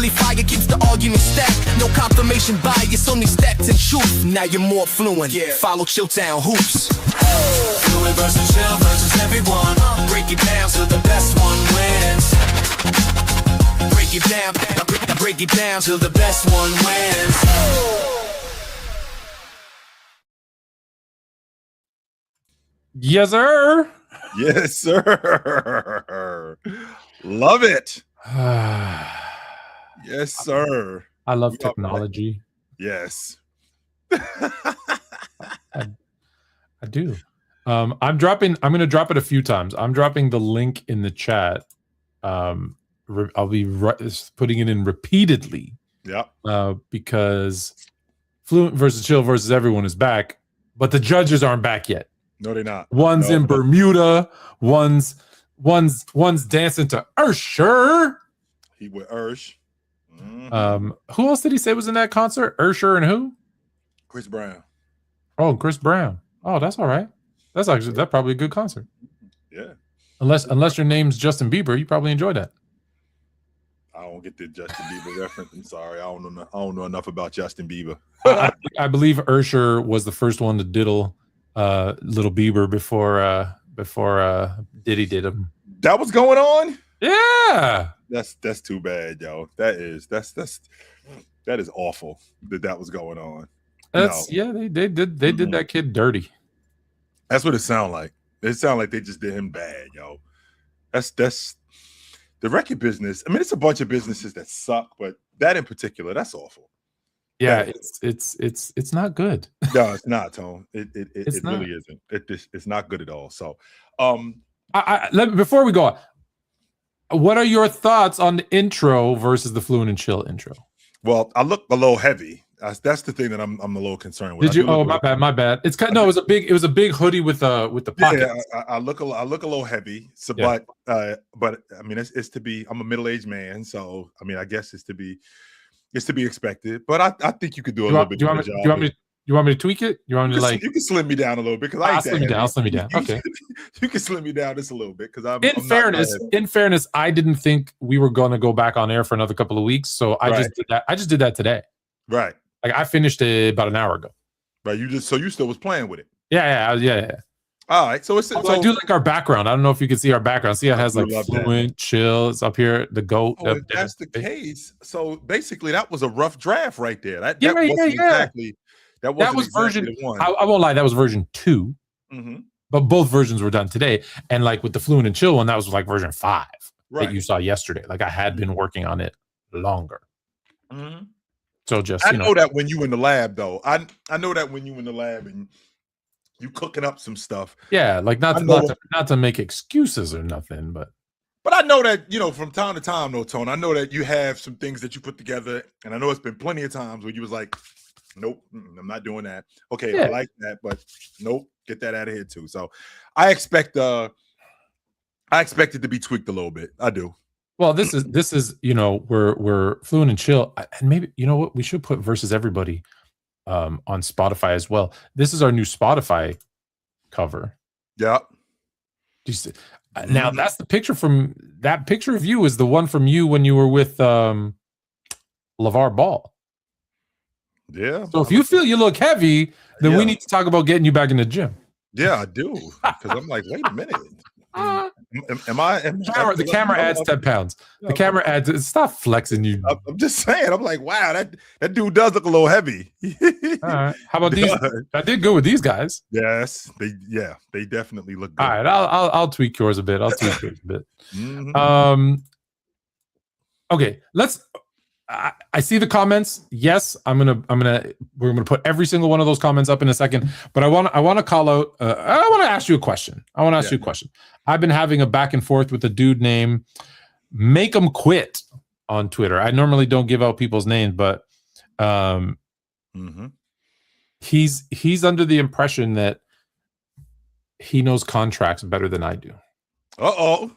Friendly fire keeps the argument stacked. No confirmation bias, only stats and truth. Now you're more fluent. Follow Chilltown hoops. Fluent versus chill versus everyone. Break it down till the best one wins. Break it down till the best one wins. Yes, sir. Yes, sir. Love it. Yes, sir. I love technology. Yes. I do. I'm going to drop it a few times. I'm dropping the link in the chat. I'll be putting it in repeatedly. Yeah. Because Fluent versus Chill versus everyone is back, but the judges aren't back yet. No, they're not. One's in Bermuda. One's dancing to Ursher. He with Ursh. Mm-hmm. Who else did he say was in that concert? Ursher and who? Chris Brown. Oh, Chris Brown. Oh, that's all right. That's probably a good concert. Yeah. Unless your name's Justin Bieber, you probably enjoy that. I don't get the Justin Bieber reference. I'm sorry. I don't know enough about Justin Bieber. I believe Ursher was the first one to diddle Little Bieber before Diddy did him. That was going on? Yeah. That's too bad, yo. That is awful that was going on. They did that kid dirty. That's what it sounded like. It sounded like they just did him bad, yo. That's the record business. I mean, it's a bunch of businesses that suck, but that in particular, that's awful. Yeah, it's not good. No, it's not, Tone. It not. really isn't. It's not good at all. So, before we go on, what are your thoughts on the intro versus the Fluent and Chill intro? Well, I look a little heavy. That's the thing that I'm a little concerned with. Did you? Oh, my bad. It's kind. No, it was a big hoodie with the pockets. Yeah, I look a little heavy. So, Yeah. but I mean, it's to be. I'm a middle-aged man, so I mean, I guess it's to be expected. But I think you could do a little bit better job. You want me to tweak it? You want me to you can slim me down a little bit because I'll slim me down. Okay. You can slim me down just a little bit because in fairness, I didn't think we were going to go back on air for another couple of weeks, so I just did that. I just did that today. Right. Like I finished it about an hour ago. Right. You still was playing with it. Yeah. All right. So I do like our background. I don't know if you can see our background. See, it has like Fluent, Chill. It's up here. The GOAT. If that's the case, so basically that was a rough draft right there. That was version one. I won't lie. That was version 2. Mm-hmm. But both versions were done today. And like with the Fluent and Chill one, that was like version 5 that you saw yesterday. Like I had been working on it longer. Mm-hmm. So just I know that when you in the lab though, I know that when you in the lab and you cooking up some stuff. Yeah, like not to make excuses or nothing, but I know that from time to time, though, Tone. I know that you have some things that you put together, and I know it's been plenty of times where you was like, "Nope, I'm not doing that." Okay, yeah. I like that, but nope, get that out of here too. So I expect it to be tweaked a little bit. I do. Well, this is we're Fluent and Chill, and maybe what we should put versus everybody on Spotify as well. This is our new Spotify cover. Yeah. Now that's the picture from that picture of you is the one from you when you were with LeVar Ball. Yeah. So if you feel you look heavy, then we need to talk about getting you back in the gym. Yeah, I do. Because I'm like, wait a minute. The camera adds 10 pounds. The camera adds. Stop flexing you. I'm just saying. I'm like, wow, that dude does look a little heavy. All right. How about these? I did good with these guys. Yes, they definitely look good. All right, I'll tweak yours a bit. Mm-hmm. Okay, let's. I see the comments. Yes, we're gonna put every single one of those comments up in a second. But I want to call out. I want to ask you a question. I've been having a back and forth with a dude named Make 'em Quit on Twitter. I normally don't give out people's names, but he's under the impression that he knows contracts better than I do. I'm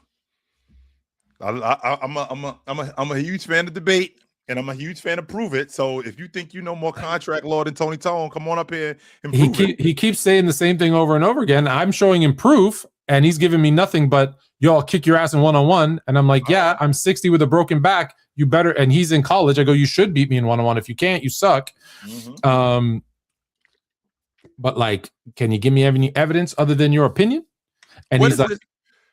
a huge fan of debate. And I'm a huge fan of Prove It. So if you think you know more contract law than Tony Tone, come on up here and prove it. He keeps saying the same thing over and over again. I'm showing him proof, and he's giving me nothing but, yo, I'll kick your ass in one-on-one. And I'm like, yeah, I'm 60 with a broken back. you better, and he's in college. I go, you should beat me in one-on-one. If you can't, you suck. But like, can you give me any evidence other than your opinion? And he's like,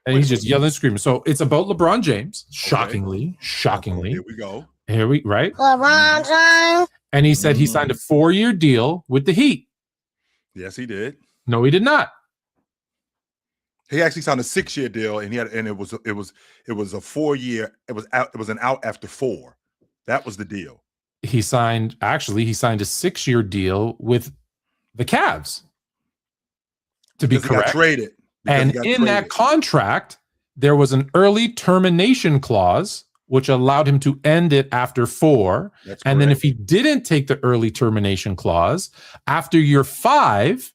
and he's just yelling and screaming. So it's about LeBron James. Shockingly. Here we go. Right? LeBron James. And he said he signed a 4-year deal with the Heat. Yes, he did. No, he did not. He actually signed a 6-year deal, and it was a 4-year. It was an out after 4. That was the deal. He signed a 6-year deal with the Cavs. To be correct, he got traded. And in that contract, there was an early termination clause, which allowed him to end it after 4. And then if he didn't take the early termination clause, after year 5,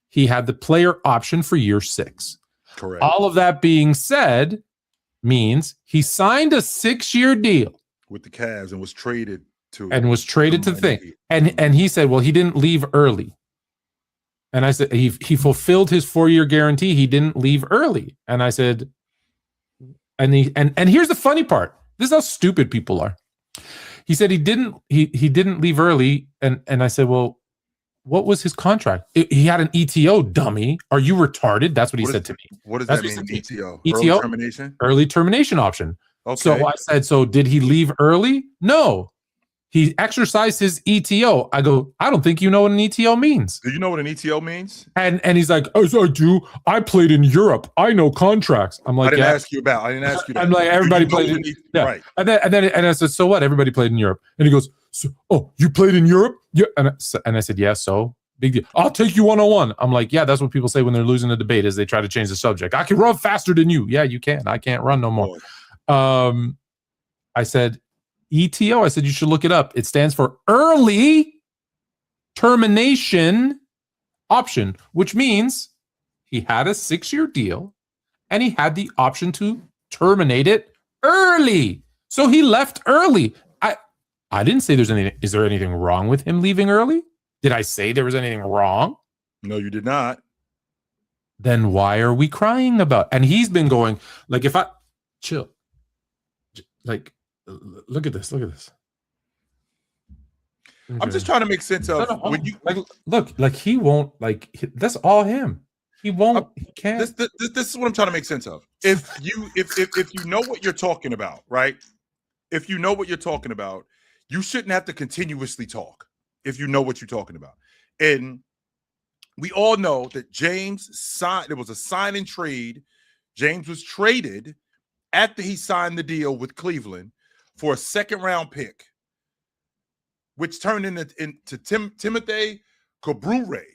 he had the player option for year 6. Correct. All of that being said means he signed a 6-year deal with the Cavs and was traded to the thing. And he said, well, he didn't leave early. And I said, he fulfilled his 4-year guarantee. He didn't leave early. And I said, and here's the funny part. This is how stupid people are. He said he didn't leave early. And I said, well, what was his contract? He had an ETO, dummy. Are you retarded? That's what he said to me. What does that mean, ETO? ETO? Early termination? Early termination option. Okay. So I said, so did he leave early? No. He exercised his ETO. I go, I don't think you know what an ETO means. Do you know what an ETO means? And he's like, oh, I do. I played in Europe. I know contracts. I'm like, I didn't ask you that. I'm like, everybody played in right. And I said, so what? Everybody played in Europe. And he goes, so, oh, you played in Europe? Yeah. And I said, yeah, so big deal. I'll take you 1-on-1. I'm like, yeah, that's what people say when they're losing a debate is they try to change the subject. I can run faster than you. Yeah, you can. I can't run no more. I said, ETO, I said, you should look it up. It stands for early termination option, which means he had a 6-year deal and he had the option to terminate it early. So he left early. I didn't say is there anything wrong with him leaving early? Did I say there was anything wrong? No, you did not. Then why are we crying about? And he's been going, like, if I chill, like, look at this. I'm just trying to make sense of when you like he won't, like, that's all him. He won't. He can't. This is what I'm trying to make sense of. If you know what you're talking about, right? If you know what you're talking about, you shouldn't have to continuously talk. If you know what you're talking about, and we all know that James signed. There was a sign and trade. James was traded after he signed the deal with Cleveland for a 2nd-round pick, which turned into Timothy Cabrure.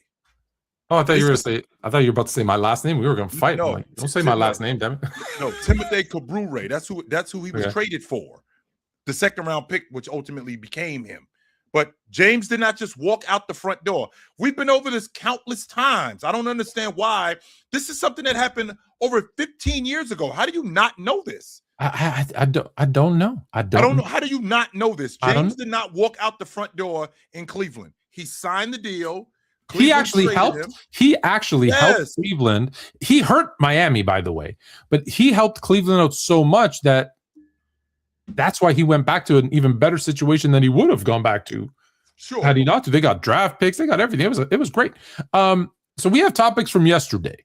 Oh, I thought you were about to say my last name. We were going to fight. No, don't say my last name, damn it. No, Timothy Cabrure. That's who he was traded for. The 2nd-round pick, which ultimately became him. But James did not just walk out the front door. We've been over this countless times. I don't understand why. This is something that happened over 15 years ago. How do you not know this? I don't know. I don't know. How do you not know this? James did not walk out the front door in Cleveland. He signed the deal. He actually helped. He actually helped Cleveland. He hurt Miami, by the way, but he helped Cleveland out so much that's why he went back to an even better situation than he would have gone back to. Sure. Had he not to. They got draft picks. They got everything. It was great. So we have topics from yesterday.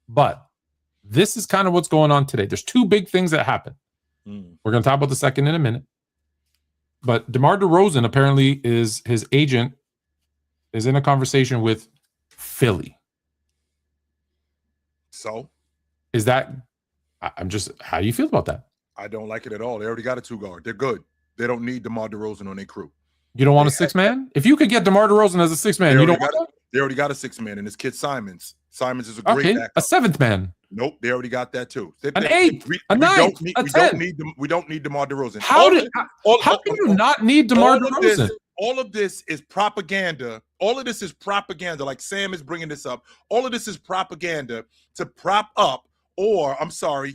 But this is kind of what's going on today. There's 2 big things that happen. We're going to talk about the second in a minute. But DeMar DeRozan apparently his agent is in a conversation with Philly. So is that, how do you feel about that? I don't like it at all. They already got a 2-guard. They're good. They don't need DeMar DeRozan on their crew. You don't want a 6-man? If you could get DeMar DeRozan as a 6-man, you don't want that? They already got a 6-man, and his kid Simons. Simons is a great backup. A 7th man. Nope, they already got that too. An 8, a 9, a 10. We don't need DeMar DeRozan. How can you not need DeMar DeRozan? All of this is propaganda. All of this is propaganda. Like Sam is bringing this up. All of this is propaganda to prop up, or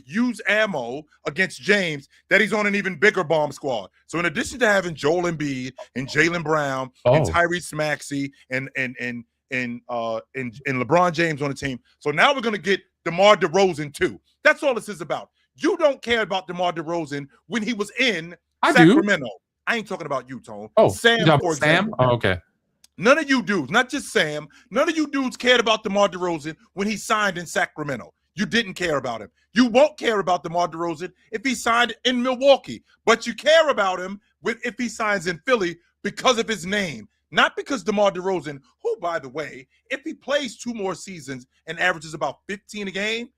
use ammo against James that he's on an even bigger bomb squad. So in addition to having Joel Embiid and Jaylen Brown and Tyrese Maxey and LeBron James on the team, so now we're going to get DeMar DeRozan too. That's all this is about. You don't care about DeMar DeRozan when he was in I Sacramento. do. I ain't talking about you, Tone. Oh, Sam, for example. Oh, okay. None of you dudes, not just Sam, none of you dudes cared about DeMar DeRozan when he signed in Sacramento. You didn't care about him. You won't care about DeMar DeRozan if he signed in Milwaukee, but you care about him if he signs in Philly because of his name, not because DeMar DeRozan, who, by the way, if he plays 2 more seasons and averages about 15 a game,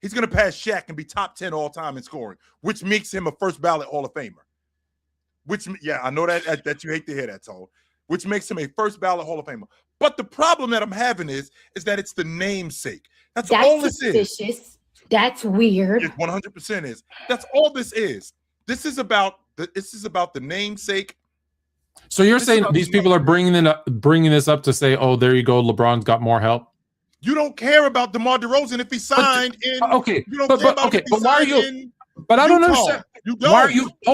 he's going to pass Shaq and be top 10 all time in scoring, which makes him a first ballot Hall of Famer. Which, yeah, I know that you hate to hear that, Tone. Which makes him a first ballot Hall of Famer. But the problem that I'm having is that it's the namesake. That's all this suspicious. Is. That's weird. It 100% is. That's all this is. This is about the namesake. So you're saying these people are bringing this up to say, oh, there you go, LeBron's got more help. You don't care about DeMar DeRozan if he signed in. Okay, you don't care about but why are you? But I don't understand. You don't.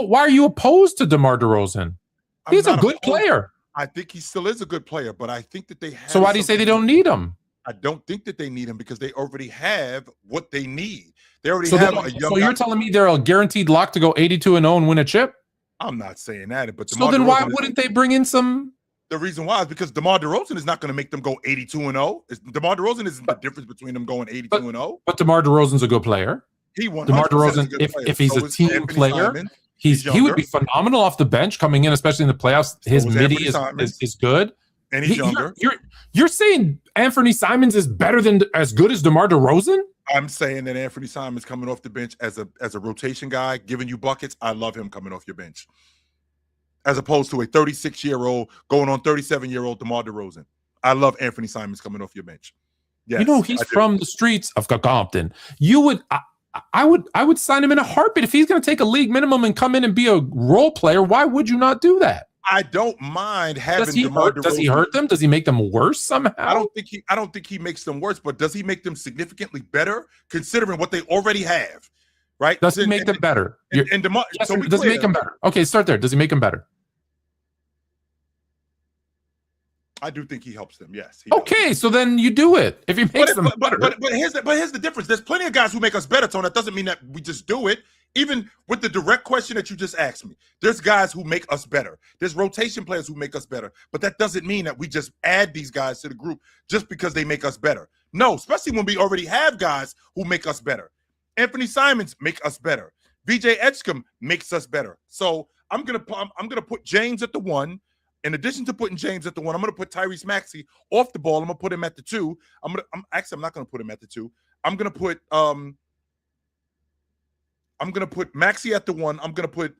Why are you opposed to DeMar DeRozan? He's a good player. I think he still is a good player, but I think that they have. So why do you say they don't need him? I don't think that they need him because they already have what they need. They already have a young. So you're telling me they're a guaranteed lock to go 82-0 and win a chip? I'm not saying that, but so then why wouldn't they bring in some? The reason why is because DeMar DeRozan is not going to make them go 82-0. DeMar DeRozan isn't the difference between them going 82-0. But DeMar DeRozan's a good player. DeMar DeRozan, if he's a team player, he would be phenomenal off the bench coming in, especially in the playoffs. His midi is good, and he's younger. You're saying Anthony Simons is better than as good as DeMar DeRozan? I'm saying that Anthony Simons coming off the bench as a rotation guy, giving you buckets. I love him coming off your bench, as opposed to a 36-year-old going on 37-year-old DeMar DeRozan. I love Anthony Simons coming off your bench. Yes, you know he's from the streets of Compton. You would. I would sign him in a heartbeat. If he's going to take a league minimum and come in and be a role player, why would you not do that? I don't mind having. Does he hurt them? Does he make them worse somehow? I don't think he makes them worse, but does he make them significantly better considering what they already have? Right? Does he make them better? Does he make them better? Okay, start there. Does he make them better? I do think he helps them. Yes. Okay, so then you do it. If he makes them better. But here's the difference. There's plenty of guys who make us better, Tone. That doesn't mean that we just do it. Even with the direct question that you just asked me, there's guys who make us better. There's rotation players who make us better. But that doesn't mean that we just add these guys to the group just because they make us better. No, especially when we already have guys who make us better. Anthony Simons make us better. VJ Edgecombe makes us better. So I'm gonna put James at the 1. In addition to putting James at the 1, I'm going to put Tyrese Maxey off the ball. I'm going to put him at the 2. I'm not going to put him at the 2. I'm going to put Maxey at the 1. I'm going to put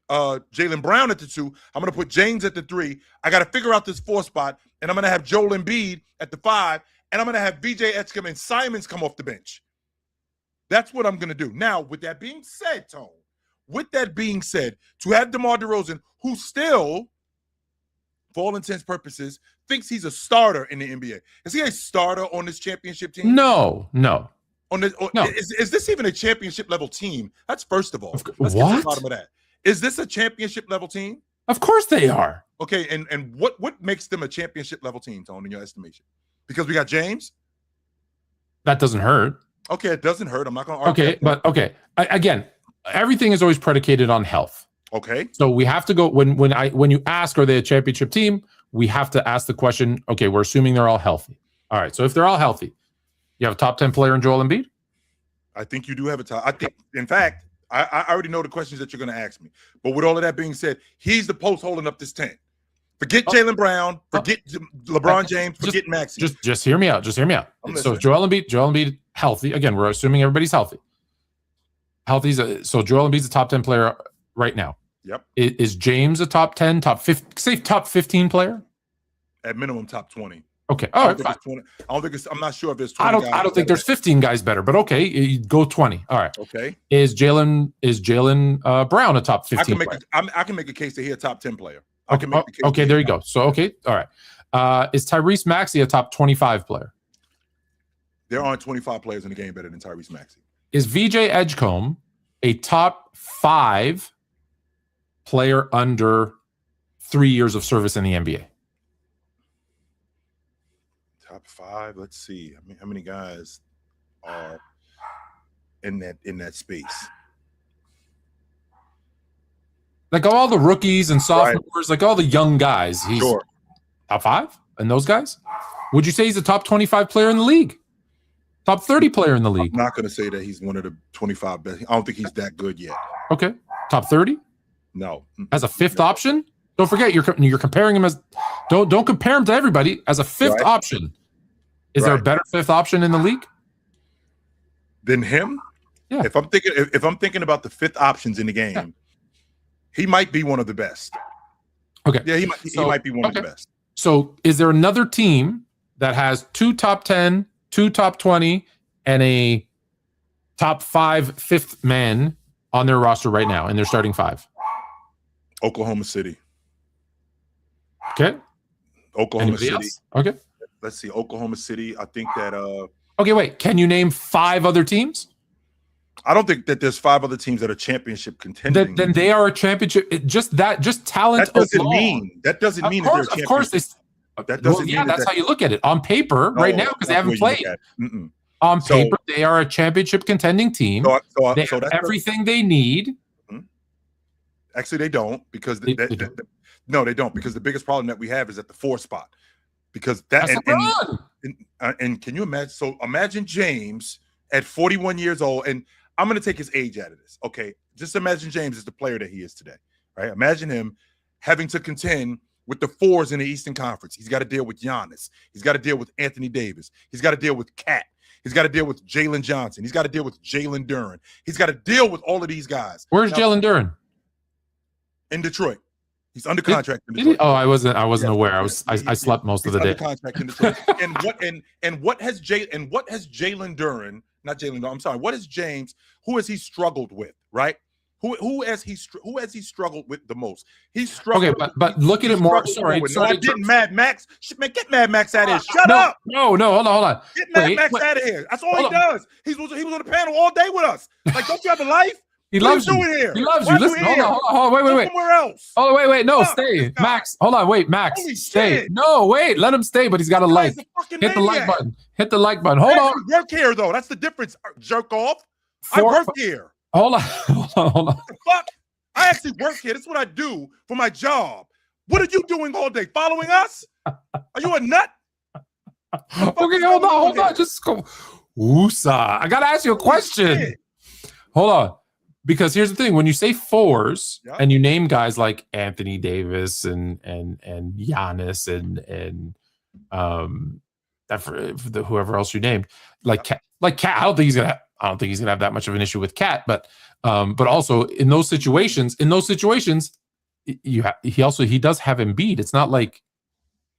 Jaylen Brown at the 2. I'm going to put James at the 3. I got to figure out this 4 spot, and I'm going to have Joel Embiid at the 5, and I'm going to have VJ Edgecombe and Simons come off the bench. That's what I'm going to do. Now, with that being said, Tone, to have DeMar DeRozan, who still, for all intents and purposes, thinks he's a starter in the NBA. Is he a starter on this championship team? No. No. Is this even a championship level team? That's first of all. Let's what? get to the bottom of that. Is this a championship level team? Of course they are. Okay, and what makes them a championship level team, Tone, in your estimation? Because we got James? That doesn't hurt. Okay, it doesn't hurt. I'm not going to argue. Okay, but okay. Again, everything is always predicated on health. Okay. So we have to go when you ask, are they a championship team? We have to ask the question, okay, we're assuming they're all healthy. All right. So if they're all healthy, you have a top 10 player in Joel Embiid? I think you do have a top. I think, in fact, I already know the questions that you're going to ask me. But with all of that being said, he's the post holding up this tent. Forget Jaylen Brown, forget LeBron James, forget Maxey. Just hear me out. So Joel Embiid healthy. Again, we're assuming everybody's healthy. So Joel Embiid's a top 10 player right now. Yep. Is James a top 10, top 15 player? At minimum, top 20. Okay. All right. I'm not sure if there's 20 I don't think there's 15 guys better, but okay, you go 20. All right. Okay. Is Jaylen Brown a top 15 player? I can make a case that he's a top 10 player. Okay, there you go. So, okay. All right. Is Tyrese Maxey a top 25 player? There aren't 25 players in the game better than Tyrese Maxey. Is VJ Edgecombe a top 5 player under 3 years of service in the NBA? Top 5. Let's see. I mean, how many guys are in that space. Like all the rookies and sophomores, like all the young guys, he's top 5 and those guys. Would you say he's a top 25 player in the league? Top 30 player in the league? I'm not going to say that he's one of the 25 best. I don't think he's that good yet. Okay. Top 30? No. As a 5th option? Don't forget, you're comparing him as don't compare him to everybody as a 5th option. Is there a better 5th option in the league than him? Yeah. If I'm thinking about the 5th options in the game, he might be one of the best. Okay. Yeah, he might be one of the best. So, is there another team that has 2 top 10, 2 top 20, and a top 5 5th man on their roster right now, and they're starting 5? Oklahoma City. Okay. Oklahoma City. Else? Okay. Let's see. Oklahoma City. I think that. Okay, wait. Can you name 5 other teams? I don't think that there's 5 other teams that are championship contending. Then they are a championship. Just talent. That doesn't mean that they're a Of course, that doesn't mean that's how you look at it on paper right now because they haven't played. On paper, they are a championship contending team. They have everything they need. Actually, they don't because no, they don't because the biggest problem that we have is at the 4 spot because that and can you imagine? So imagine James at 41 years old, and I'm going to take his age out of this. Okay, just imagine James as the player that he is today, right? Imagine him having to contend with the 4s in the Eastern Conference. He's got to deal with Giannis. He's got to deal with Anthony Davis. He's got to deal with Cat. He's got to deal with Jalen Johnson. He's got to deal with Jalen Duren. He's got to deal with all of these guys. Where's Jalen Duren? In Detroit. He's under contract in Detroit. Oh, I wasn't aware. I slept most of the day. Under contract in Detroit. what has Jalen Duren? Not Jalen Duren. I'm sorry. What has James? Who has he struggled with? Right? Who has he struggled with the most? He's struggled. Okay, but look at it more. Sorry, I didn't. Mad Max. Man, get Mad Max out of here. Shut up. No. Hold on. Get Mad Max out of here. That's all he does. He was on the panel all day with us. Like, don't you have a life? He loves you. Here? He loves you. Listen, hold on. Wait. Somewhere else. Oh, wait. No, stay. Max, hold on. Wait, Max, stay. Shit. No, wait. Let him stay, but he's got a like. Hit the like button. Hit the like button. Hold on. I work here, though. That's the difference, jerk off. I work here. Hold on. What the fuck? I actually work here. That's what I do for my job. What are you doing all day? Following us? Are you a nut? Okay, hold on. Just go. Woosa. I got to ask you a question. Hold on. Because here's the thing: when you say 4s and you name guys like Anthony Davis and Giannis and whoever else you named, like Cat, I don't think he's gonna have that much of an issue with Cat, but also in those situations, he does have Embiid. It's not like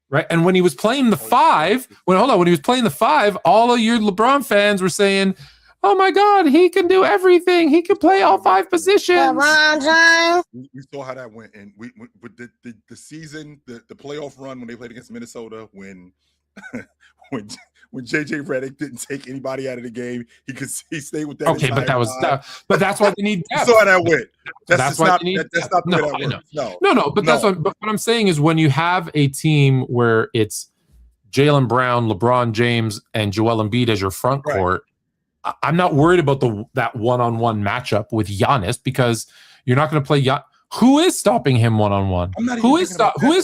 right. And when he was playing the 5, when he was playing the 5, all of your LeBron fans were saying, oh my God, he can do everything. He can play all 5 positions. We saw how that went, and we with the season, the playoff run when they played against Minnesota, when JJ Redick didn't take anybody out of the game, he stayed with that. Okay, but that's why they need depth. You saw how that went. That's why not they need that's not the way that works. No. That's what I'm saying is when you have a team where it's Jaylen Brown, LeBron James, and Joel Embiid as your front court. I'm not worried about that one-on-one matchup with Giannis because you're not going to play Who is stopping him one-on-one? Who is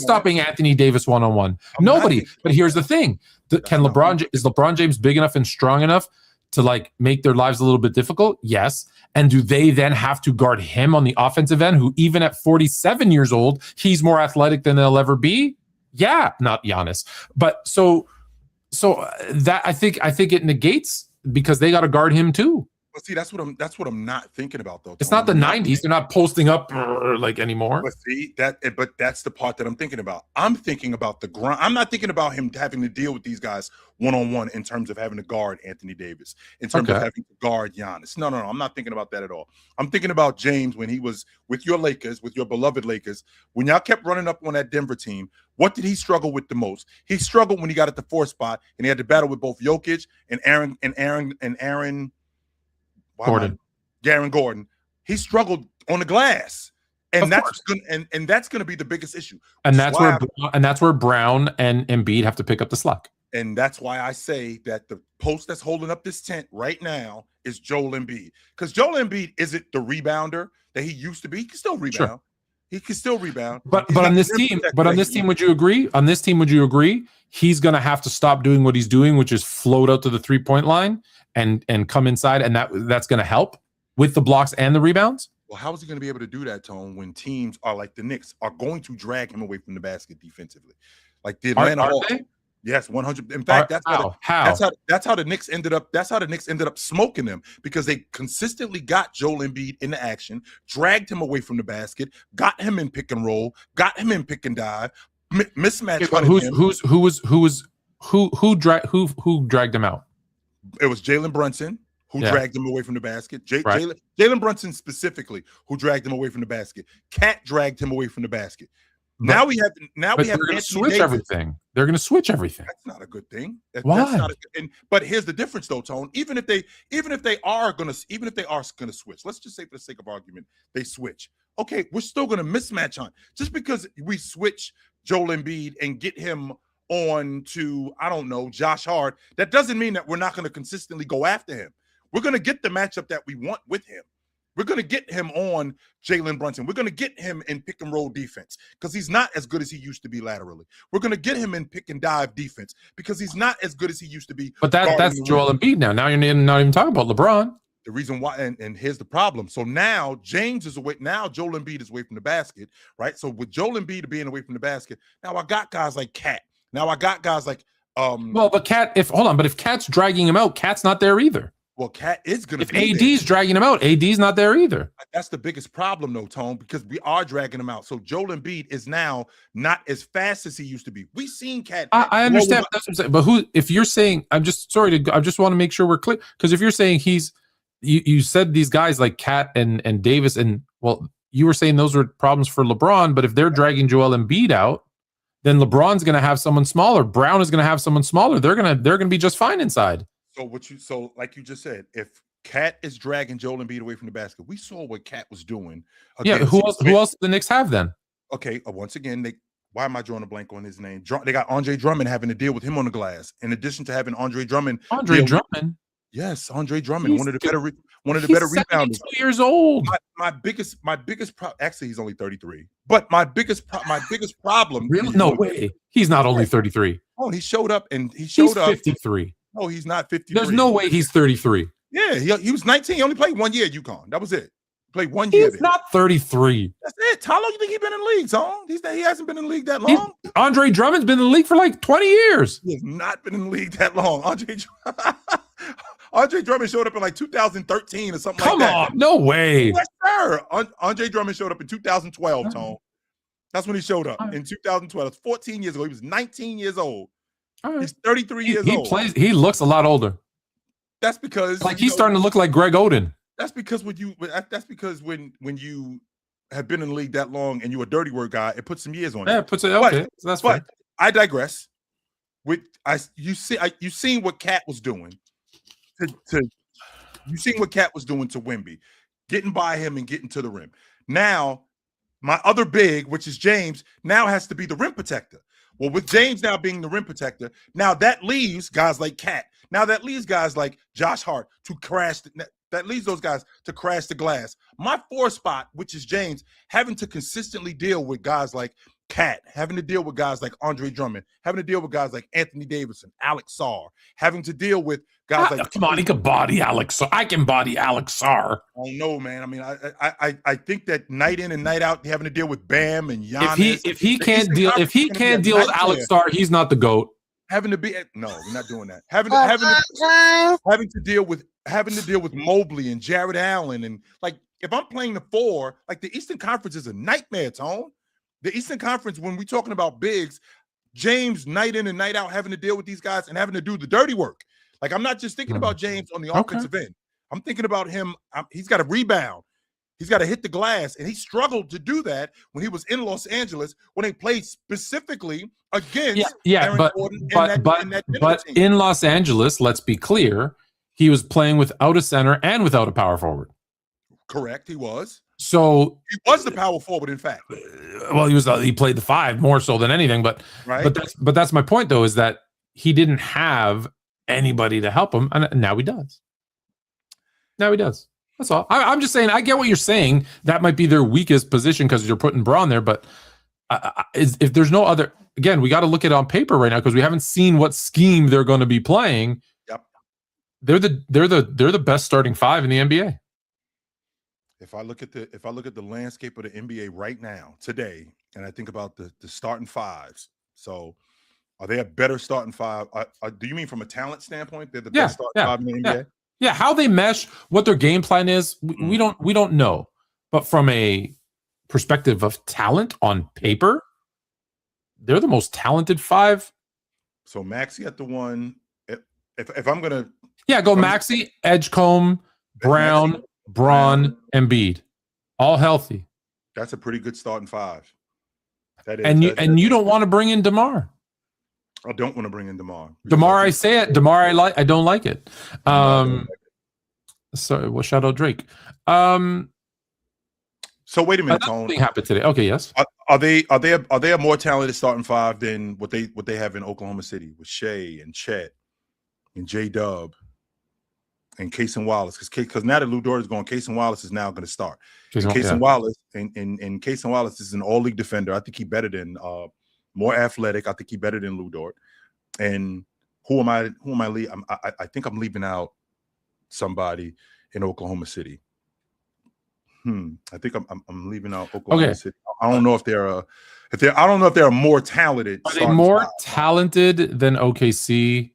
stopping Anthony Davis one-on-one? Nobody. But here's the thing: is LeBron James big enough and strong enough to like make their lives a little bit difficult? Yes. And do they then have to guard him on the offensive end? Who even at 47 years old, he's more athletic than they'll ever be? Yeah, not Giannis. But so that I think it negates. Because they got to guard him too. Well, see, that's what I'm not thinking about though. It's not the 90s. They're not posting up like anymore. But see but that's the part that I'm thinking about. I'm thinking about the grind. I'm not thinking about him having to deal with these guys one-on-one in terms of having to guard Anthony Davis, in terms of having to guard Giannis. No, I'm not thinking about that at all. I'm thinking about James when he was with your Lakers, with your beloved Lakers, when y'all kept running up on that Denver team. What did he struggle with the most? He struggled when he got at the 4th spot and he had to battle with both Jokic and Aaron Gordon. He struggled on the glass, and that's gonna be the biggest issue. And that's where Brown and Embiid have to pick up the slack. And that's why I say that the post that's holding up this tent right now is Joel Embiid. Because Joel Embiid isn't the rebounder that he used to be. He can still rebound. Sure. He can still rebound. But on this team, would you agree? On this team, would you agree? He's going to have to stop doing what he's doing, which is float out to the 3-point line and come inside, and that's going to help with the blocks and the rebounds. Well, how is he going to be able to do that, Tone, when teams are like the Knicks are going to drag him away from the basket defensively, like the Atlanta Hawks? Yes, 100. In fact, that's how the Knicks ended up. That's how the Knicks ended up smoking them, because they consistently got Joel Embiid into action, dragged him away from the basket, got him in pick and roll, got him in pick and dive, mismatch. Who dragged him out? It was Jalen Brunson who dragged him away from the basket. Jalen Brunson specifically who dragged him away from the basket. Cat dragged him away from the basket. Now we have going to switch everything. They're going to switch everything. That's not a good thing. Why? That's not but here's the difference, though, Tone. Even if they are going to switch, let's just say for the sake of argument, they switch. Okay, we're still going to mismatch on. Just because we switch Joel Embiid and get him on to, I don't know, Josh Hart, that doesn't mean that we're not going to consistently go after him. We're going to get the matchup that we want with him. We're going to get him on Jalen Brunson. We're going to get him in pick and roll defense because he's not as good as he used to be laterally. We're going to get him in pick and dive defense because he's not as good as he used to be. But that's Joel Embiid now. Now you're not even talking about LeBron. The reason why, and here's the problem. So now James is away. Now Joel Embiid is away from the basket, right? So with Joel Embiid being away from the basket, now I got guys like Cat. Now I got guys like but Cat. If Cat's dragging him out, Cat's not there either. Well, Cat is going to be there. If AD's dragging him out, AD's not there either. That's the biggest problem, though, Tone, because we are dragging him out. So Joel Embiid is now not as fast as he used to be. We've seen Cat. I understand, that's what I'm saying. But if you're saying, I just want to make sure we're clear, because if you're saying you said these guys like Cat and Davis, and well, you were saying those were problems for LeBron, but if they're dragging Joel Embiid out, then LeBron's going to have someone smaller. Brown is going to have someone smaller. They're going to be just fine inside. So like you just said, if Cat is dragging Joel Embiid away from the basket, we saw what Cat was doing. Yeah, who else do the Knicks have then? Okay, once again, why am I drawing a blank on his name? They got Andre Drummond having to deal with him on the glass. In addition to having Andre Drummond. Yes, Andre Drummond, one of the better rebounders. 2 years old. My biggest problem. Actually, he's only 33. But my biggest problem. Really? No way. He's not only 33. Oh, he showed up and he's 53. No, he's not 53. There's no way he's 33. Yeah, he was 19. He only played 1 year at UConn. That was it. Played 1 year. He's not 33. That's it. How long do you think he's been in the league, Tom? He hasn't been in the league that long. Andre Drummond's been in the league for like 20 years. He has not been in the league that long. Andre Drummond showed up in like 2013 or something like that. Come on, no way. Yes, sir. Andre Drummond showed up in 2012, Tom. That's when he showed up in 2012. It's 14 years ago. He was 19 years old. He's 33 years old. He looks a lot older. That's because he's starting to look like Greg Oden. That's because when you have been in the league that long and you're a dirty word guy, it puts some years on you. Yeah, it puts it okay. So that's fine. I digress. You seen what Cat was doing you seen what Cat was doing to Wemby, getting by him and getting to the rim. Now, my other big, which is James, now has to be the rim protector. Well, with James now being the rim protector, now that leaves guys like Cat. Now that leaves guys like Josh Hart to crash. That leaves those guys to crash the glass. My 4 spot, which is James, having to consistently deal with guys like Cat, having to deal with guys like Andre Drummond, having to deal with guys like Anthony Davidson, Alex Sarr, having to deal with guys like. Come on, he can body Alex Sarr. I can body Alex Sarr. Oh no, man. I mean, I think that night in and night out, having to deal with Bam and Giannis. If he can't deal with Alex Sarr, he's not the GOAT. Having to be no, we're not doing that. Having to deal with Mobley and Jared Allen, and like if I'm playing the 4, like the Eastern Conference is a nightmare, Tone. The Eastern Conference, when we're talking about bigs, James night in and night out having to deal with these guys and having to do the dirty work. Like I'm not just thinking about James on the offensive end. I'm thinking about him. He's got to rebound. He's got to hit the glass, and he struggled to do that when he was in Los Angeles when they played specifically against Aaron Gordon but in Los Angeles, let's be clear, he was playing without a center and without a power forward. Correct, he was. So he was the power forward, in fact. Well, he played the 5 more so than anything, but that's my point though, is that he didn't have anybody to help him, and now he does. Now he does. That's all. I'm just saying. I get what you're saying. That might be their weakest position because you're putting Braun there. But if there's no other, again, we got to look at it on paper right now because we haven't seen what scheme they're going to be playing. Yep. They're the best starting five in the NBA. If I look at the landscape of the NBA right now, today, and I think about the starting fives, so are they a better starting five? Do you mean from a talent standpoint? They're the best starting five in the NBA? Yeah, how they mesh, what their game plan is, we don't know. But from a perspective of talent on paper, they're the most talented five. So Maxey at the one. If I'm gonna go Maxey, Edgecombe, Brown, Braun, Embiid, all healthy. That's a pretty good starting five. That is, and you don't want to bring in DeMar. I don't want to bring in DeMar. DeMar, I say it. DeMar, I don't like it. So well, shout out Drake. So wait a minute, Tone. Thing happened today. Okay, yes. Are they a more talented starting five than what they have in Oklahoma City with Shea and Chet and J Dub and Cason Wallace? Because now that Lou Dort is going, Cason Wallace is now going to start. Cason Wallace and Cason Wallace is an all-league defender. I think he's better than more athletic. I think he's better than Lou Dort. And who am I leaving? I think I'm leaving out somebody in Oklahoma City. I think I'm leaving out Oklahoma City. I don't know if I don't know if they're more talented. Are they more talented than OKC?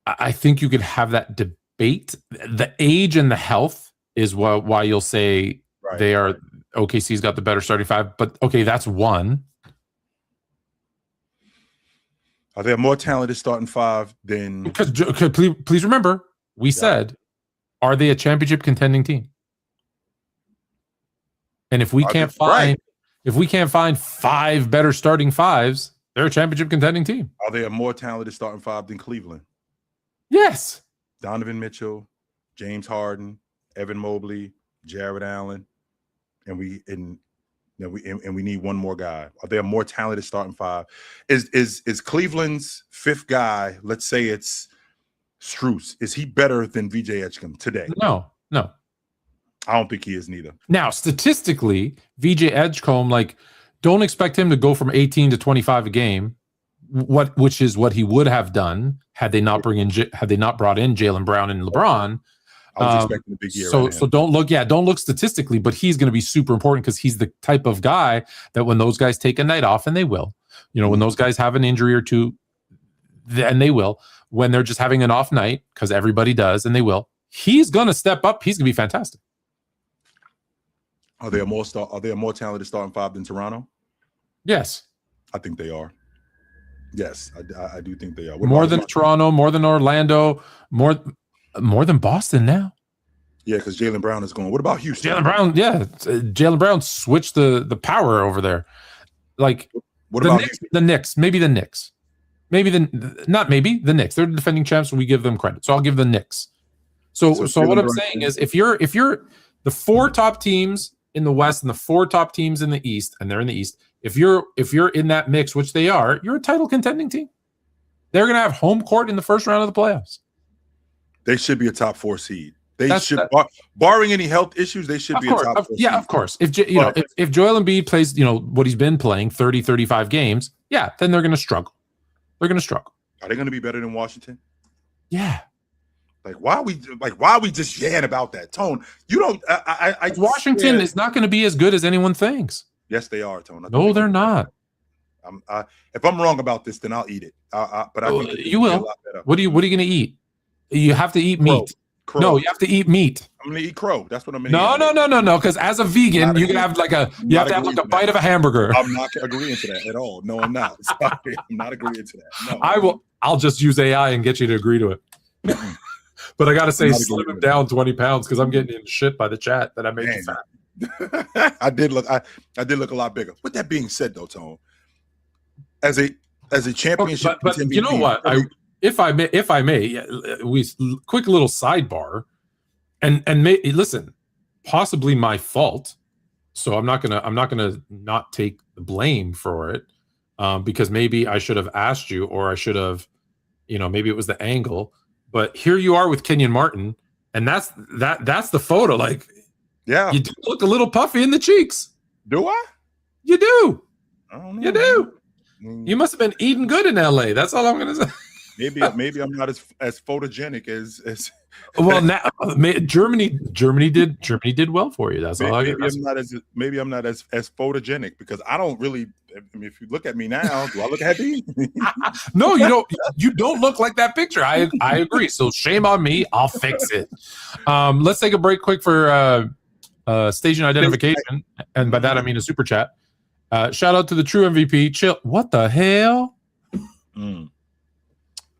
I think you could have that debate. The age and the health is why you'll say they are. OKC's got the better starting five, but okay, that's one. Are they a more talented starting five than? Because please remember, we said, are they a championship contending team? And if we can't find five better starting fives, they're a championship contending team. Are they a more talented starting five than Cleveland? Yes. Donovan Mitchell, James Harden, Evan Mobley, Jared Allen, and we need one more guy. Are they a more talented starting five? Is Cleveland's fifth guy? Let's say it's Strus. Is he better than VJ Edgecombe today? No. I don't think he is neither. Now, statistically, VJ Edgecombe, don't expect him to go from 18 to 25 a game, which is what he would have done had they not brought in Jaylen Brown and LeBron. I was expecting a big year. So don't look statistically, but he's going to be super important because he's the type of guy that when those guys take a night off, and they will, when those guys have an injury or two, then they will. When they're just having an off night, because everybody does, and they will, he's going to step up. He's going to be fantastic. Are they a more talented starting five than Toronto? Yes, I think they are. Yes, I do think they are. More than Toronto, more than Orlando, more than Boston now. Yeah, because Jaylen Brown is going. What about Houston? Jaylen Brown switched the power over there. What about the Knicks? Maybe the Knicks. The Knicks. They're the defending champs, and we give them credit. So I'll give the Knicks. So what I'm saying is, if you're the four top teams in the West and the four top teams in the East, and they're in the East, if you're in that mix, which they are, you're a title contending team. They're going to have home court in the first round of the playoffs. They should be a top 4 seed. Barring any health issues, they should be a top 4 seed. Yeah, of course. If Joel Embiid plays, what he's been playing, 30, 35 games, then they're going to struggle. They're going to struggle. Are they going to be better than Washington? Yeah. Why are we just yanning about that, Tone? You don't. Washington is not going to be as good as anyone thinks. Yes, they are, Tone. No, they're not. If I'm wrong about this, then I'll eat it. But I think you will. What are you going to eat? You have to eat meat. Crow. No, you have to eat meat. I'm going to eat crow. That's what I'm going to eat. No. Because as a vegan, you can have you have to have a bite of a hamburger. I'm not agreeing to that at all. No, I'm not. Sorry, I'm not agreeing to that. No. I'll just use AI and get you to agree to it. But I got to say, slim him down 20 pounds because I'm getting in shit by the chat that I made you fat. I did look a lot bigger. With that being said, though, Tone, as a championship, but you know what? If I may, we quick little sidebar, and listen, possibly my fault. So I'm not gonna not take the blame for it, because maybe I should have asked you, or I should have, maybe it was the angle. But here you are with Kenyon Martin, And that's the photo. Like, Yeah. you do look a little puffy in the cheeks. Do I? You do. I don't know. You do. You must have been eating good in LA. That's all I'm gonna say. Maybe I'm not as photogenic as Well, now Germany did well for you. That's all I got. Maybe I'm not as photogenic because I don't really. I mean, if you look at me now, do I look happy? No, you don't. You don't look like that picture. I agree. So shame on me. I'll fix it. Let's take a break quick for station identification, and by that I mean a super chat. Shout out to the true MVP. Chill. What the hell?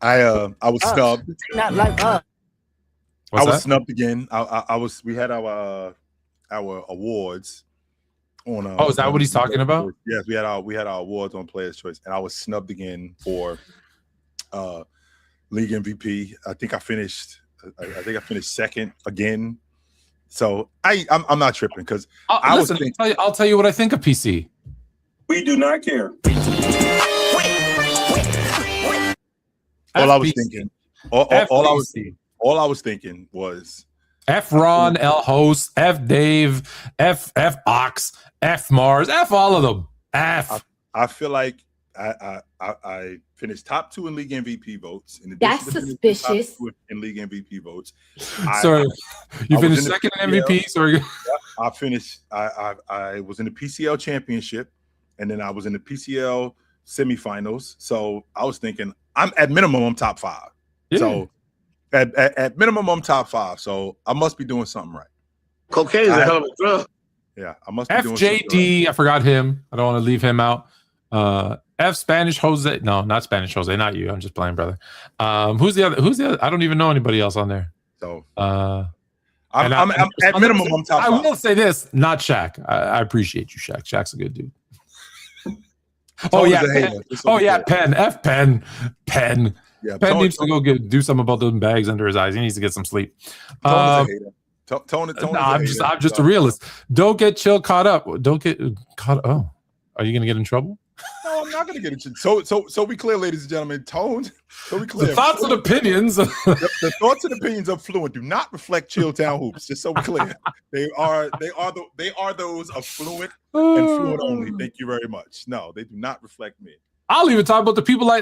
I was snubbed. Not like us. What's I was that? snubbed again. I was. We had our awards on. Is that what he's talking about? Yes, we had our awards on Players' Choice, and I was snubbed again for league MVP. I think I finished second again. So I'm not tripping because I'll tell you what I think of PC. We do not care. All I was thinking was F Ron, L Host, F Dave, F Ox, F Mars, F all of them. F. I feel like I finished top 2 in league MVP votes. That's suspicious. In league MVP votes. Sorry, you finished second in MVP. Sorry, I finished. I was in the PCL championship, and then I was in the PCL semifinals. So I was thinking, I'm at minimum, I'm top 5. Yeah. So at minimum, I'm top 5. So I must be doing something right. Cocaine is a hell of a drug. Yeah, I must be doing something right. FJD. I forgot him. I don't want to leave him out. F Spanish Jose. No, not Spanish Jose. Not you. I'm just playing, brother. Who's the other? I don't even know anybody else on there. So I'm at minimum, I'm top 5. I will say this, not Shaq. I appreciate you, Shaq. Shaq's a good dude. Penn. F Penn. Yeah, Penn needs to go do something about those bags under his eyes. He needs to get some sleep. I'm just a realist. Don't get Chill caught up. Don't get caught. Oh, are you gonna get in trouble? No, I'm not gonna get into. So we clear, ladies and gentlemen. So we clear. The thoughts and opinions. The thoughts and opinions of Fluent do not reflect Chilltown Hoops. Just so we clear, they are those of Fluent and Fluent only. Thank you very much. No, they do not reflect me. I'll even talk about the people I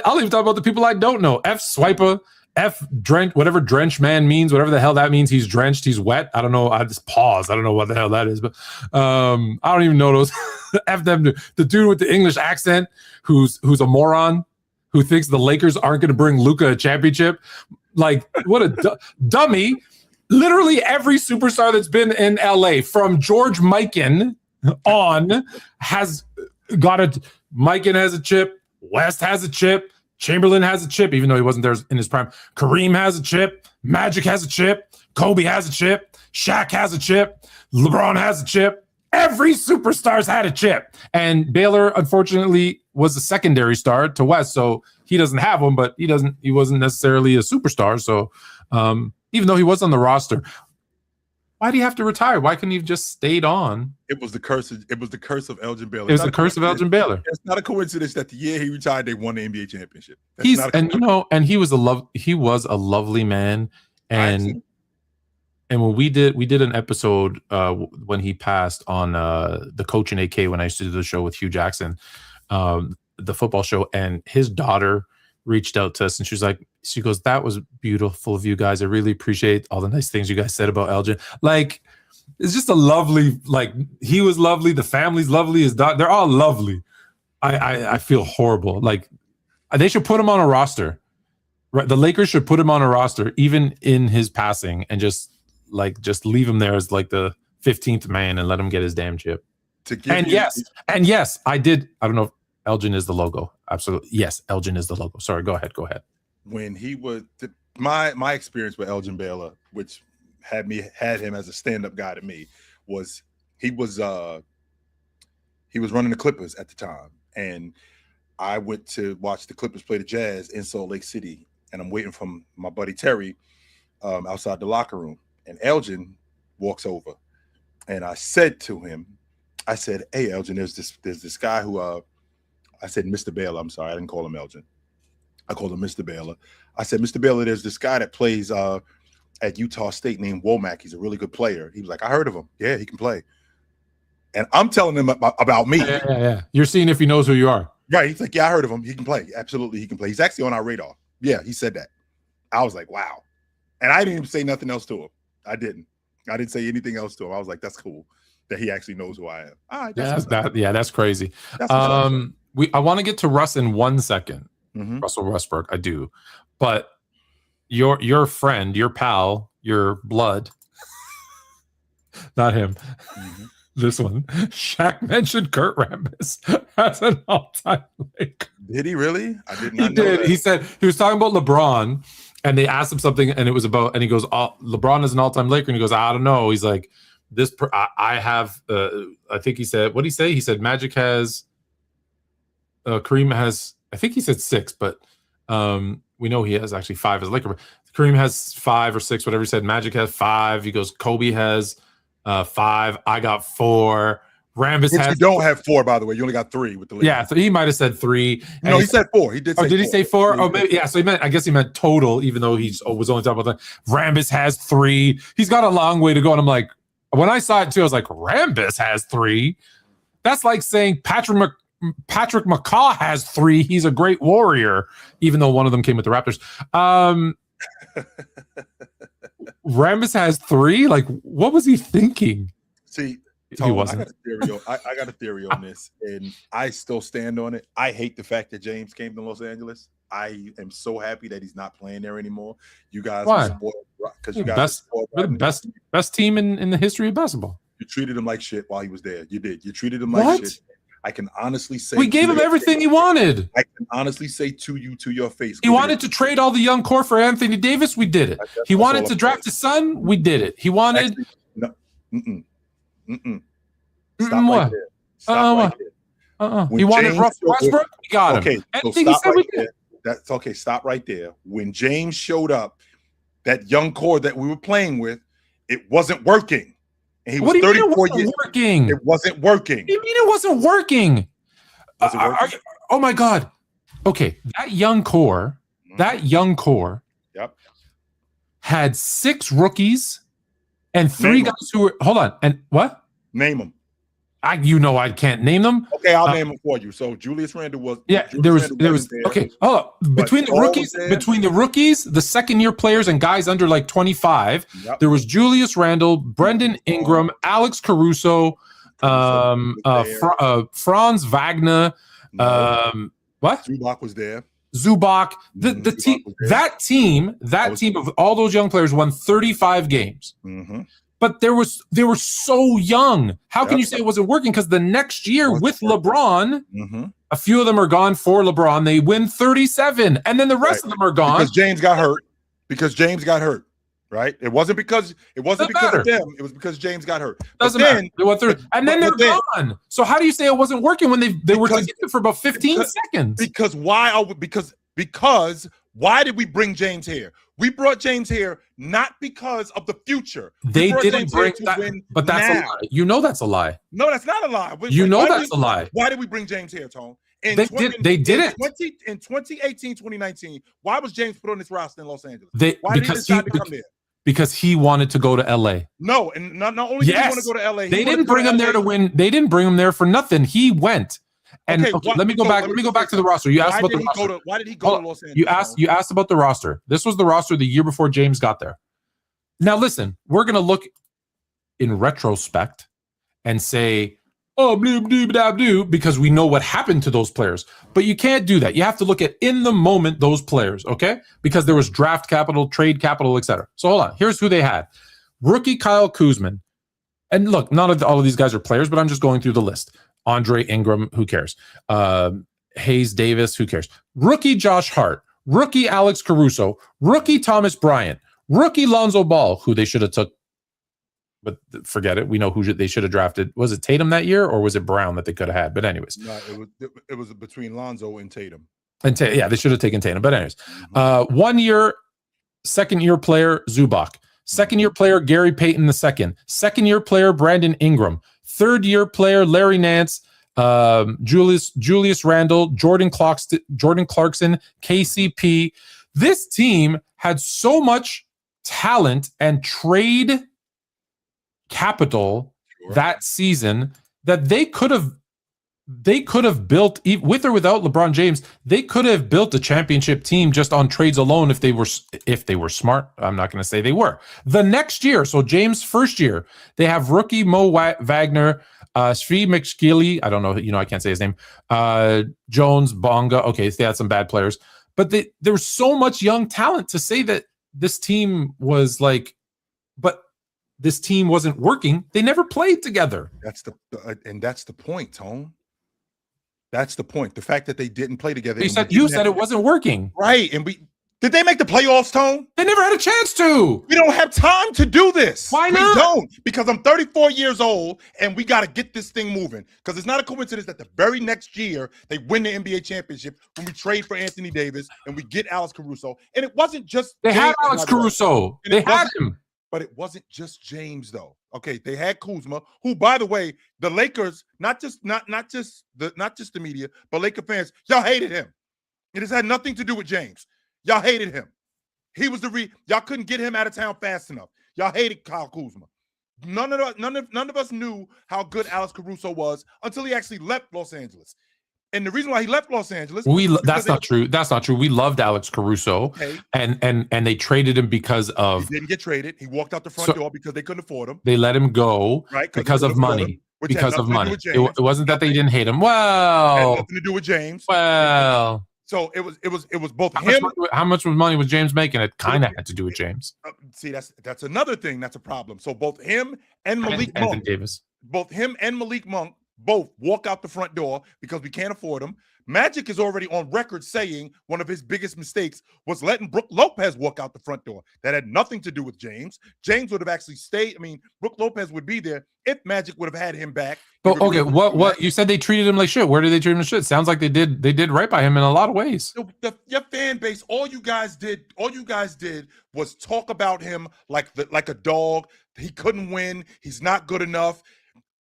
don't know. F Swiper, F Drench, whatever Drench man means, whatever the hell that means. He's drenched, he's wet. I don't know. I just paused. I don't know what the hell that is, but I don't even know those. F them. The dude with the English accent who's a moron, who thinks the Lakers aren't going to bring Luka a championship. Like, what a dummy. Literally every superstar that's been in LA from George Mikan on has got a. Mikan has a chip. West has a chip. Chamberlain has a chip, even though he wasn't there in his prime. Kareem has a chip. Magic has a chip. Kobe has a chip. Shaq has a chip. LeBron has a chip. Every superstar's had a chip. And Baylor, unfortunately, was a secondary star to West, so he doesn't have one, but he wasn't necessarily a superstar. So even though he was on the roster, why do you have to retire? Why couldn't he have just stayed on? It was the curse. It was the curse of Elgin Baylor. It was the curse of Elgin Baylor. It's not a coincidence that the year he retired, they won the NBA championship. He was a lovely man. And when we did an episode when he passed on the Coach and AK, when I used to do the show with Hugh Jackson, the football show, and his daughter reached out to us and she goes, "That was beautiful of you guys. I really appreciate all the nice things you guys said about Elgin." Like, it's just a lovely, like, he was lovely, the family's lovely, his daughter, they're all lovely. I feel horrible. Like, they should put him on a roster. Right? The Lakers should put him on a roster, even in his passing, and just leave him there as like the 15th man and let him get his damn chip. Yes, I did. I don't know if Elgin is the logo. Absolutely. Yes, Elgin is the logo. Sorry, go ahead. When he was my experience with Elgin Baylor, which had him as a stand-up guy to me, was he was running the Clippers at the time, and I went to watch the Clippers play the Jazz in Salt Lake City, and I'm waiting for my buddy Terry outside the locker room, and Elgin walks over, and I said to him, I said, "Hey, Elgin, there's this guy who I said Mr. Baylor. I'm sorry, I didn't call him Elgin. I called him Mr. Baylor. I said, Mr. Baylor, there's this guy that plays at Utah State named Womack. He's a really good player. He was like, I heard of him. Yeah, he can play. And I'm telling him about me. Yeah. You're seeing if he knows who you are. Right. He's like, yeah, I heard of him. He can play. Absolutely, he can play. He's actually on our radar. Yeah, he said that. I was like, wow. And I didn't even say nothing else to him. I didn't say anything else to him. I was like, that's cool that he actually knows who I am. All right. That's crazy. That's I want to get to Russ in 1 second. Mm-hmm. Russell Westbrook, I do. But your friend, your pal, your blood, not him. Mm-hmm. This one, Shaq mentioned Kurt Rambis as an all-time Laker. Did he really? I did not He know did. that. He said he was talking about LeBron, and they asked him something, and it was about, and he goes, LeBron is an all-time Laker, and he goes, I don't know. He's like, I have, I think he said, what did he say? He said Magic has, Kareem has, I think he said 6, but we know he has actually 5 as a Laker. Kareem has 5 or 6, whatever he said. Magic has 5. He goes, Kobe has 5. I got 4. Rambis Which has. you don't have 4, by the way. You only got 3 with the Lakers. Yeah, so he might have said 3. No, he said 4. He did. Say did he 4. say 4? Oh, maybe. Yeah. So I guess he meant total, even though he was only talking about that. Rambis has 3. He's got a long way to go, and I'm like, when I saw it too, I was like, Rambis has 3. That's like saying Patrick McCaw has 3. He's a great warrior, even though one of them came with the Raptors. Rambis has 3. Like, what was he thinking? See, He wasn't. I got a theory on this, and I still stand on it. I hate the fact that James came to Los Angeles. I am so happy that he's not playing there anymore. You guys Why? Because you guys we're the best team in the history of basketball. You treated him like shit while he was there. You did. You treated him like shit. I can honestly say we gave him everything he wanted. I can honestly say to your face. He wanted to trade all the young core for Anthony Davis. We did it. He wanted to draft his son. We did it. He wanted. No. Stop right there. Stop right there. He wanted Russell Westbrook. We got him. Okay, Anything so he said, we did. That's okay. Stop right there. When James showed up, that young core that we were playing with, it wasn't working. And he was 34 years. Working. It wasn't working. What do you mean it wasn't working? Oh my God. Okay, that young core, Yep. had 6 rookies and 3 guys who were. Hold on. And what? Name them. I can't name them. Okay, I'll name them for you. So Julius Randle was. Yeah, Julius there was. there. Okay, between the rookies, the second-year players, and guys under like 25, there was Julius Randle, Brendan Ingram, Alex Caruso, Franz Wagner. What? Zubac was there. Zubac. The team. That team of all those young players won 35 games. Mm-hmm. But they were so young. How can you say it wasn't working? Because the next year with LeBron, a few of them are gone for LeBron. They win 37, and then the rest of them are gone because James got hurt. Right? It wasn't because of them. It was because James got hurt. Doesn't matter. They went through, and then they're gone. So how do you say it wasn't working when they were together for about 15 seconds? Because why did we bring James here? We brought James here not because of the future. They didn't bring that, but that's a lie. You know that's a lie. No, that's not a lie. That's a lie. Why did we bring James here, Tone? They didn't. In 2018, 2019, why was James put on this roster in Los Angeles? Why did he decide to come there? Because he wanted to go to LA. No, and not only did he want to go to LA, they didn't bring him there to win. They didn't bring him there for nothing. He went. And let me go back to the roster. You asked about the roster. Why did he go to Los Angeles? You asked about the roster. This was the roster the year before James got there. Now listen, we're gonna look in retrospect and say, oh, because we know what happened to those players. But you can't do that. You have to look at in the moment those players, okay? Because there was draft capital, trade capital, etc. So hold on. Here's who they had: rookie Kyle Kuzman. And look, all of these guys are players, but I'm just going through the list. Andre Ingram, who cares? Hayes Davis, who cares? Rookie Josh Hart, rookie Alex Caruso, rookie Thomas Bryant, rookie Lonzo Ball, who they should have took, but forget it. We know who they should have drafted. Was it Tatum that year, or was it Brown that they could have had? But anyways, no, it was between Lonzo and Tatum. Yeah, they should have taken Tatum. But anyways, 1 year, second-year player Zubac, second-year player Gary Payton II, second-year player Brandon Ingram. Third-year player Larry Nance, Julius Randle, Jordan Clarkson, KCP. This team had so much talent and trade capital that season that they could have built, with or without LeBron James, they could have built a championship team just on trades alone if they were smart. I'm not going to say they were. The next year, so James' first year, they have rookie Mo Wagner, Svi McSkilly, I don't know, I can't say his name, Jones, Bonga. Okay, so they had some bad players, but there was so much young talent to say that this team was like, but this team wasn't working. They never played together. That's the point, Tone. That's the point. The fact that they didn't play together. You said it wasn't working. Right. And did they make the playoffs, Tone? They never had a chance to. We don't have time to do this. Why not? We don't, because I'm 34 years old and we got to get this thing moving. Because it's not a coincidence that the very next year they win the NBA championship when we trade for Anthony Davis and we get Alex Caruso. And it wasn't just they had Alex Caruso. They had him. But it wasn't just James, though. Okay, they had Kuzma, who, by the way, the Lakers, not just the media, but Laker fans, y'all hated him. It has had nothing to do with James. Y'all hated him. He was y'all couldn't get him out of town fast enough. Y'all hated Kyle Kuzma. None of us knew how good Alex Caruso was until he actually left Los Angeles. And the reason why he left Los Angeles, that's not true. That's not true. We loved Alex Caruso, okay. and they traded him because of. He didn't get traded. He walked out the front door because they couldn't afford him. They let him go, right? Because of money. Because of money. It wasn't that they didn't hate him. Well, it had nothing to do with James. Well, so it was both him. How much money was James making? It kind of had to do with James. See, that's another thing. That's a problem. So both him and Malik Monk, Davis, both him and Malik Monk. Both walk out the front door because we can't afford them. Magic is already on record saying one of his biggest mistakes was letting Brook Lopez walk out the front door. That had nothing to do with James. James would have actually stayed. I mean, Brook Lopez would be there if Magic would have had him back. But okay, what you said they treated him like shit. Where did they treat him like shit? Sounds like they did right by him in a lot of ways. Your fan base, all you guys did was talk about him like a dog. He couldn't win. He's not good enough.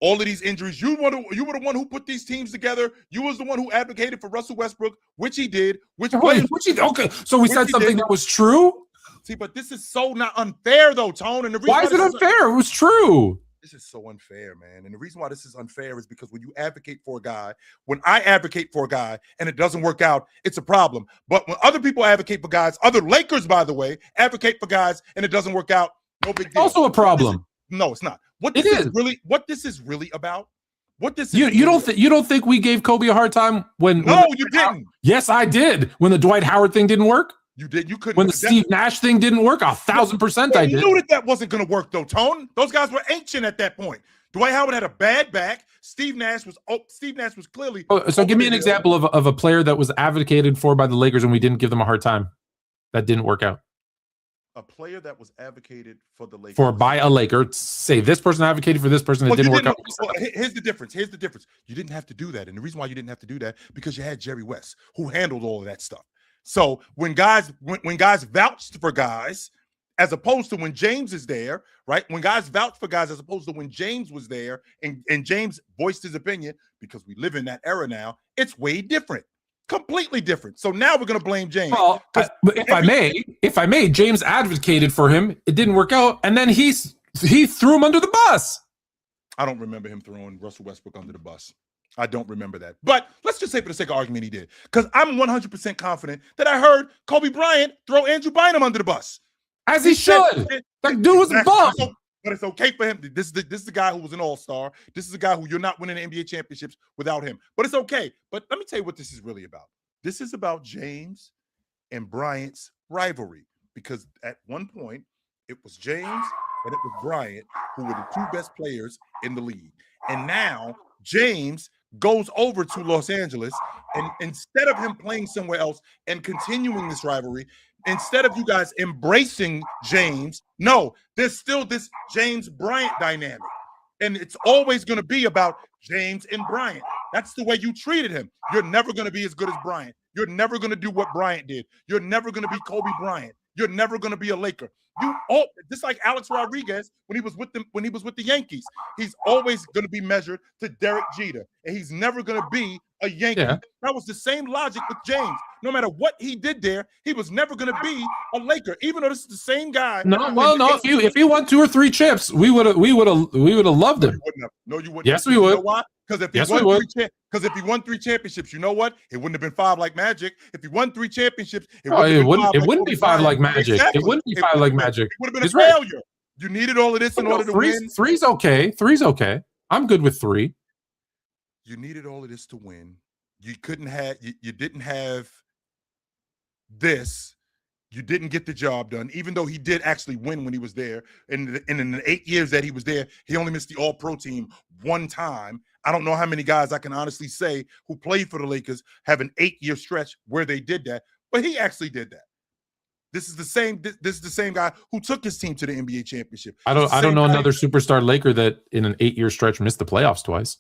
All of these injuries, you were the one who put these teams together. You was the one who advocated for Russell Westbrook, which he did. Okay, so we said something that was true. See, but this is so not unfair, though, Tone. And the reason why is it unfair? It was true. This is so unfair, man. And the reason why this is unfair is because when you advocate for a guy, when I advocate for a guy and it doesn't work out, it's a problem. But when other people advocate for guys, other Lakers, by the way, advocate for guys and it doesn't work out, no big deal. Also a problem. No, it's not. What this is really about? What this is you don't think we gave Kobe a hard time when? No, you didn't. Yes, I did. When the Dwight Howard thing didn't work. You did. You couldn't. When the Steve Nash thing didn't work, 1,000% I did. You knew that wasn't going to work, though, Tone. Those guys were ancient at that point. Dwight Howard had a bad back. Steve Nash was clearly. So give me an example of a player that was advocated for by the Lakers and we didn't give them a hard time. That didn't work out. A player that was advocated for the Lakers by a Laker, say this person advocated for this person, it didn't work out. Well, here's the difference. You didn't have to do that, and the reason why you didn't have to do that because you had Jerry West who handled all of that stuff. So when guys vouched for guys, as opposed to when James is there, right? When guys vouch for guys, as opposed to when James was there and James voiced his opinion, because we live in that era now, it's way different. Completely different. So now we're going to blame James. Well, if I may, James advocated for him. It didn't work out, and then he threw him under the bus. I don't remember him throwing Russell Westbrook under the bus. I don't remember that. But let's just say for the sake of argument he did, because I'm 100% confident that I heard Kobe Bryant throw Andrew Bynum under the bus. As he should. That dude was a bum. But it's okay for him. This is the guy who was an all-star. This is the guy who you're not winning the NBA championships without him. But it's okay. But let me tell you what this is really about. This is about James and Bryant's rivalry. Because at one point, it was James and it was Bryant who were the two best players in the league. And now James goes over to Los Angeles, and instead of him playing somewhere else and continuing this rivalry, instead of you guys embracing James, no, there's still this James Bryant dynamic. And it's always going to be about James and Bryant. That's the way you treated him. You're never going to be as good as Bryant. You're never going to do what Bryant did. You're never going to be Kobe Bryant. you're never going to be a Laker. Just like Alex Rodriguez when he was with the Yankees, he's always going to be measured to Derek Jeter, and he's never going to be a Yankee. Yeah. That was the same logic with James. No matter what he did there, he was never going to be a Laker, even though this is the same guy. No, well, no. If he won 2 or 3 chips, we would have loved him. No, you wouldn't. Yes, we You would. know why? Because if he won 3 championships, you know what? It wouldn't have been 5 like Magic. If he won 3 championships, it wouldn't be 5 like Magic. Exactly. It wouldn't be 5 like Magic. It would have been He's a right. failure. You needed all of this in order to win. Three's okay. 3's okay. I'm good with 3. You needed all of this to win. You couldn't have. You didn't have this. You didn't get the job done, even though he did actually win when he was there. And in the 8 years that he was there, he only missed the All-Pro team 1 time. I don't know how many guys I can honestly say who played for the Lakers have an 8-year stretch where they did that, but he actually did that. This is the same guy who took his team to the NBA championship. I don't know another superstar Laker that in an 8-year stretch missed the playoffs twice.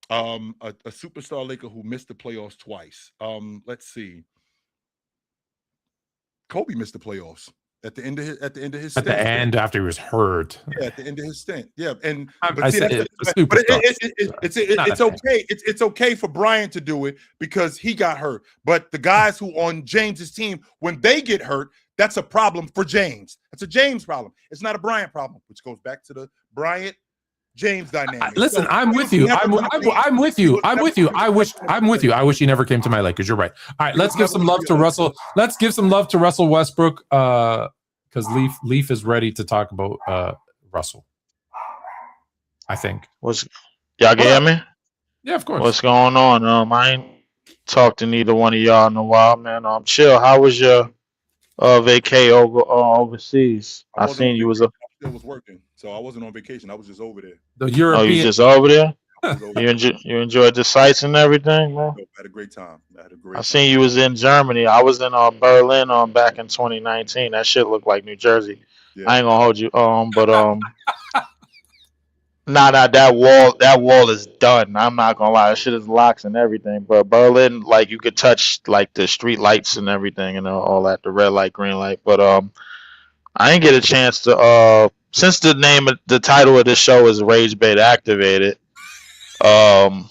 A superstar Laker who missed the playoffs twice. Let's see. Kobe missed the playoffs at the end of his stint. At the end, after he was hurt. Yeah, at the end of his stint. Yeah, and it's okay. It's okay for Bryant to do it because he got hurt. But the guys who on James's team, when they get hurt, that's a problem for James. That's a James problem. It's not a Bryant problem, which goes back to the Bryant James dynamic. Listen, I'm with you. I'm with you. I'm with you. I wish he never came to my Lakers. You're right. All right, let's give some love to Russell. Let's give some love to Russell Westbrook because Leaf is ready to talk about Russell. I think. Y'all can hear me? Yeah, of course. What's going on? I ain't talked to neither one of y'all in a while, man. Chill. How was your vacay overseas? I seen you was still was working, so I wasn't on vacation. I was just over there. The European. Oh, you just over there? You enjoyed the sights and everything, man? I had a great time. I seen you was in Germany. I was in Berlin back in 2019. That shit looked like New Jersey. Yeah. I ain't gonna hold you but that wall is done. I'm not gonna lie, that shit is locks and everything. But Berlin, like you could touch like the street lights and everything and all that, the red light, green light. But I didn't get a chance to since the title of this show is Rage Bait Activated. I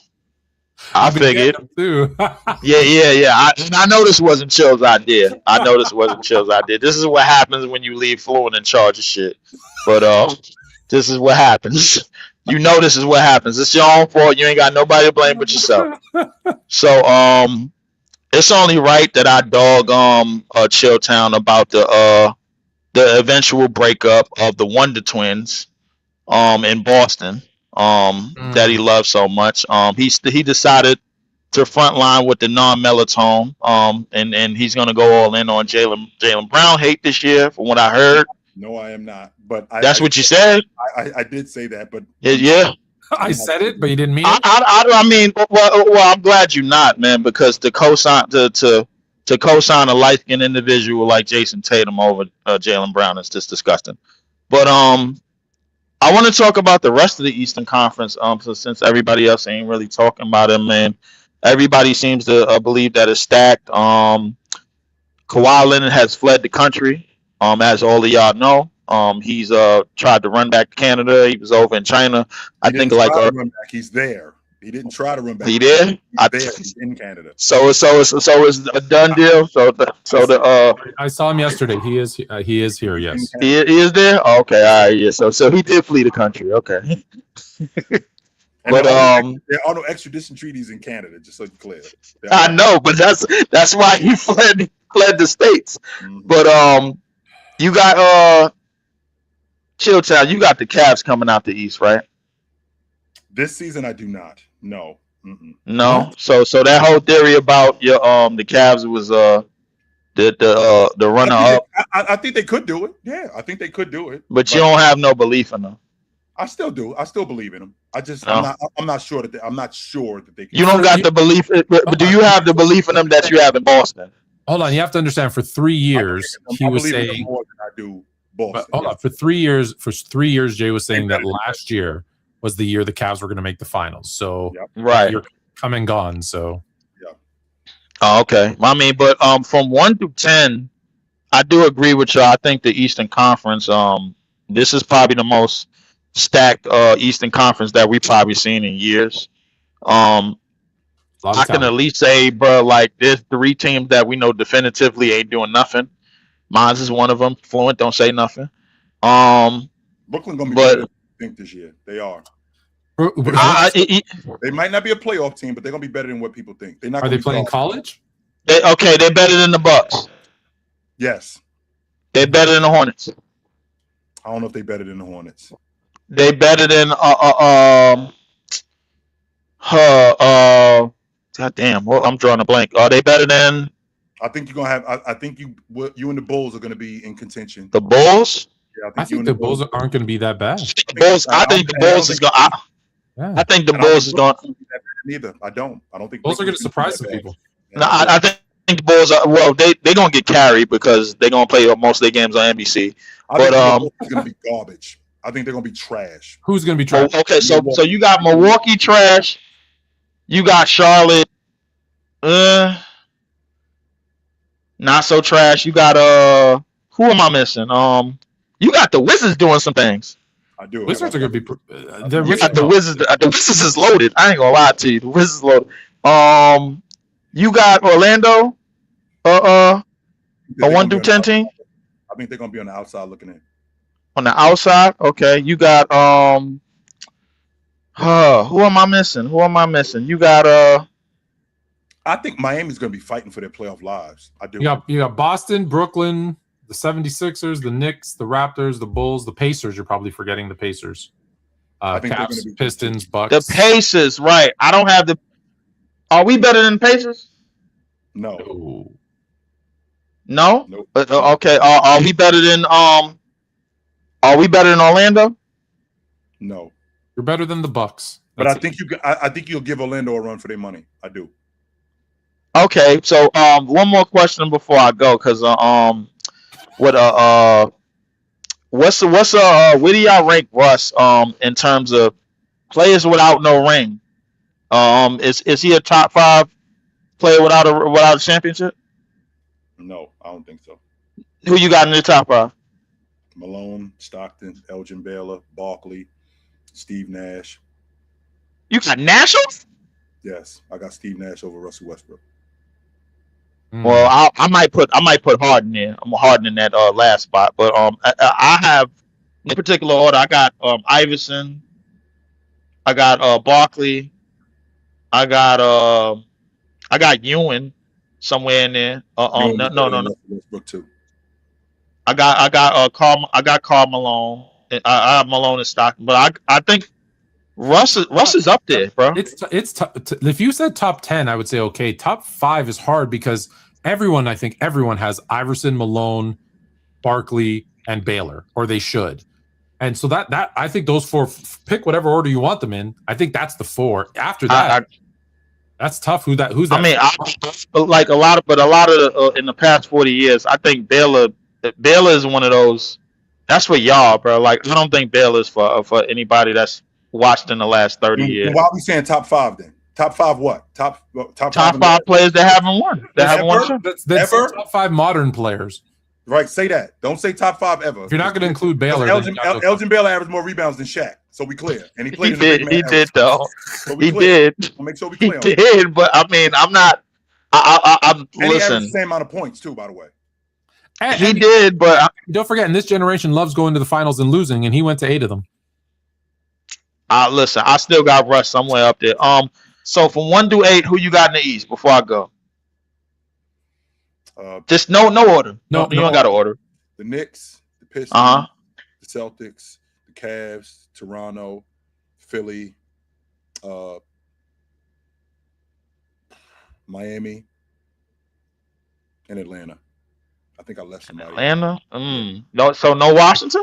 figured too. yeah. I know this wasn't Chill's idea. This is what happens when you leave Fluent in charge of shit. But this is what happens. You know this is what happens. It's your own fault. You ain't got nobody to blame but yourself. So it's only right that I dog Chilltown about the eventual breakup of the Wonder Twins in Boston that he loves so much. He decided to frontline with the non-melatonin and he's gonna go all in on Jaylen Brown hate this year from what I heard. No, I am not. But that's what you said. I did say that, but yeah. I said it, but you didn't mean it. I mean, well, I'm glad you're not, man, because to co-sign a light-skinned individual like Jason Tatum over Jaylen Brown is just disgusting. But I want to talk about the rest of the Eastern Conference. So since everybody else ain't really talking about it, man, everybody seems to believe that it's stacked. Kawhi Leonard has fled the country. As all of y'all know, he's tried to run back to Canada. He was over in China. He's there. He didn't try to run back. He did. He's in Canada. So it's a done deal. I saw him yesterday. He is here. Yes, he is there. Okay, all right. Yeah. So he did flee the country. Okay. But there are no extradition treaties in Canada. Just so you're clear. I know, but that's why he fled the states. Mm-hmm. But you got Chilltown. You got the Cavs coming out the East, right? This season, I do not. No. Mm-mm. No. So that whole theory about your the Cavs was the runner up. I think they could do it. Yeah, I think they could do it. But you don't have no belief in them. I still do. I still believe in them. I'm not sure that they can. You don't got the belief, but do you have the belief in them that you have in Boston? Hold on, you have to understand. For 3 years, he was saying more than I do Boston. Hold on, for 3 years, Jay was saying that last year was the year the Cavs were going to make the finals. So right, you're come and gone. So Oh, okay. I mean, but from 1 through 10, I do agree with you. I think the Eastern Conference, this is probably the most stacked Eastern Conference that we've probably seen in years. Um, A lot of I can at talent. least say, bro, like there's three teams that we know definitively ain't doing nothing. Mines is one of them. Fluent, don't say nothing. Um, Brooklyn gonna be but better than you think this year. They are. They might not be a playoff team, but they're gonna be better than what people think. They're not. Are Gonna they be playing soft. college? they're better than the Bucks. Yes. They're better than the Hornets. I don't know if they're better than the Hornets. They better than God damn, well, I'm drawing a blank. Are they better than I think you're gonna have. I think you and the Bulls are gonna be in contention. the Bulls? Yeah, I think the Bulls aren't going to be that bad. I think the Bulls is going. Yeah. I think the Bulls is going. Neither. I don't think Bulls are going to surprise some people. No, I think the Bulls are. Well, they're going to get carried because they're going to play most of their games on NBC. I think the Bulls are going to be garbage. I think they're going to be trash. Who's going to be trash? Okay, so you got Milwaukee trash. You got Charlotte. Not so trash. You got who am I missing? You got the Wizards doing some things. I do. Wizards are going to be. You got the Wizards. The Wizards is loaded. I ain't gonna lie to you. The Wizards is loaded. You got Orlando. A 1 through 10 team. I think they're gonna be on the outside looking in. On the outside, okay. You got who am I missing? You got I think Miami's gonna be fighting for their playoff lives. I do. You got Boston, Brooklyn, the 76ers, the Knicks, the Raptors, the Bulls, the Pacers. You're probably forgetting the Pacers. I think Caps, be Pistons, Bucks. the Pacers, right? I don't have the. Are we better than the Pacers? No. No. Nope. Okay. Are we better than Are we better than Orlando? No. You're better than the Bucks. But I think I think you'll give Orlando a run for their money. I do. Okay. So one more question before I go, because where do y'all rank Russ in terms of players without no ring? Is he a top 5 player without a championship? No, I don't think so. Who you got in the top 5? Malone, Stockton, Elgin Baylor, Barkley, Steve Nash. You got Nationals? Yes, I got Steve Nash over Russell Westbrook. Well, I might put Harden in. I'm Harden in that last spot, but I have in particular order. I got Iverson. I got Barkley. I got Ewing somewhere in there. No. Westbrook too. I got Karl Malone. I have Malone and Stockton, but I think Russ is up there, bro. It's if you said top 10, I would say okay. Top 5 is hard because I think everyone has Iverson, Malone, Barkley, and Baylor, or they should. And so that I think those 4, pick whatever order you want them in. I think that's the 4. After that, that's tough. Who's that? I mean, like a lot of in the past 40 years, I think Baylor is one of those. That's for y'all, bro. Like I don't think Baylor's for anybody that's watched in the last 30 years. Why are we saying top 5 then? Top 5 what? Top 5 players that haven't won. That haven't won. That's top 5 modern players. Right, say that. Don't say top 5 ever. If you're not going to include Baylor, Elgin Baylor averaged more rebounds than Shaq, so we clear. And he played. He did though. So he did. We'll make sure we clear. He did, but I mean, I'm not. I'm and listen. He averaged the same amount of points too, by the way. He did, but don't forget, in this generation, loves going to the finals and losing, and he went to 8 of them. Listen, I still got Russ somewhere up there. So from 1 to 8, who you got in the East before I go? Just no order. No, you don't got to order. The Knicks, the Pistons, the Celtics, the Cavs, Toronto, Philly, Miami, and Atlanta. I think I left somebody. Atlanta? No, so no Washington?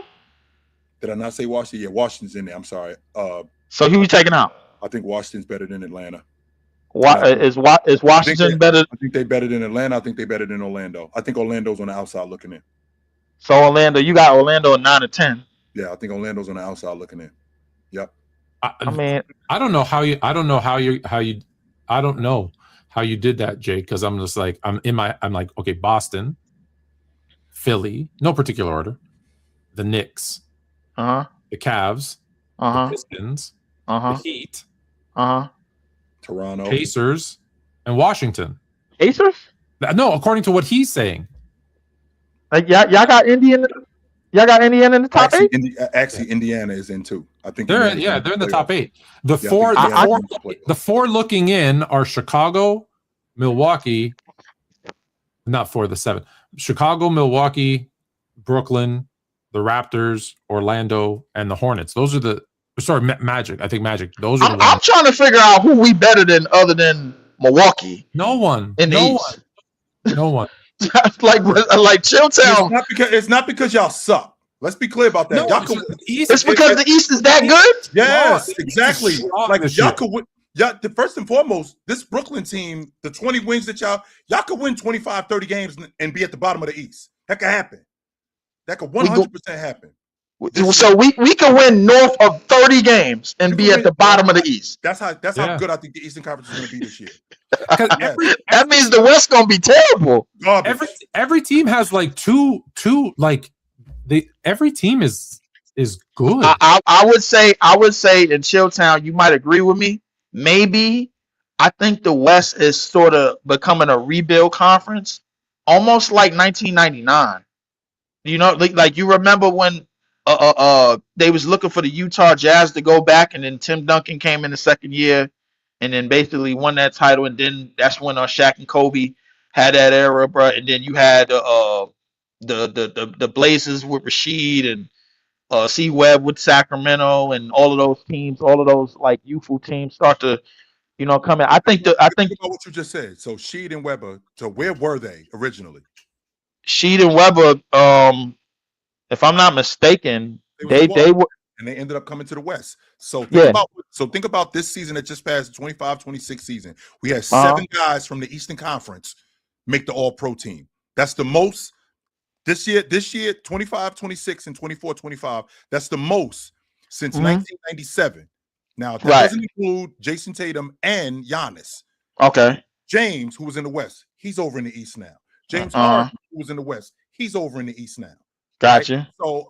Did I not say Washington? Yeah, Washington's in there. I'm sorry. So who you taking out? I think Washington's better than Atlanta. Is Washington better? I think they're better than Atlanta. I think they're better than Orlando. I think Orlando's on the outside looking in. So Orlando, you got Orlando at 9 or 10. Yeah, I think Orlando's on the outside looking in. Yep. I mean, I don't know how you did that, Jake, because I'm just like I'm like, okay, Boston, Philly, no particular order, the Knicks, Uh-huh. the Cavs, the Uh-huh. Pistons, the Uh-huh. Heat, Uh-huh. Toronto. Pacers, and Washington. Pacers? No, according to what he's saying. Like y'all got Indiana. Y'all got Indiana in the top Actually, eight? actually, Indiana is in too. I think They're Indiana's in the top 8. The Yeah, four, I think the Indiana's four, in the the four looking in are Chicago, Milwaukee, not 4, the 7. Chicago, Milwaukee, Brooklyn, the Raptors, Orlando, and the Hornets. Those are the Magic. I think Magic. Those are the I'm ones. trying to figure out who we better than other than Milwaukee No one. in the No East. one. No one. like Chilltown. It's not because y'all suck. Let's be clear about that. No, Y'all it's could, the East. It's because the East is that good. yes, the East exactly. is strong Like this y'all year. could win. First and foremost, this Brooklyn team, the 20 wins that y'all could win 25, 30 games and be at the bottom of the East. That could happen. That could 100% happen. So we can win north of 30 games and be at the bottom of the East. That's how good I think the Eastern Conference is going to be this year. That means the West gonna be terrible. Every team has like two like every team is good. I would say in Chilltown, you might agree with me. Maybe I think the West is sort of becoming a rebuild conference, almost like 1999. You know, like you remember when they was looking for the Utah Jazz to go back, and then Tim Duncan came in the second year, and then basically won that title, and then that's when Shaq and Kobe had that era, bro. And then you had the Blazers with Rasheed and C Webb with Sacramento, and all of those teams, all of those like youthful teams start to come in. I think about what you just said. So Sheed and Weber. So where were they originally? Sheed and Weber, if I'm not mistaken, they were, and they ended up coming to the West. So think about this season that just passed, the 25-26 season. We had 7 guys from the Eastern Conference make the All-Pro team. That's the most this year, 25-26 and 24-25. That's the most since 1997. Now that doesn't include Jason Tatum and Giannis. Okay. James, who was in the West, he's over in the East now. James Harden, who was in the West, he's over in the East now. Gotcha. Right? So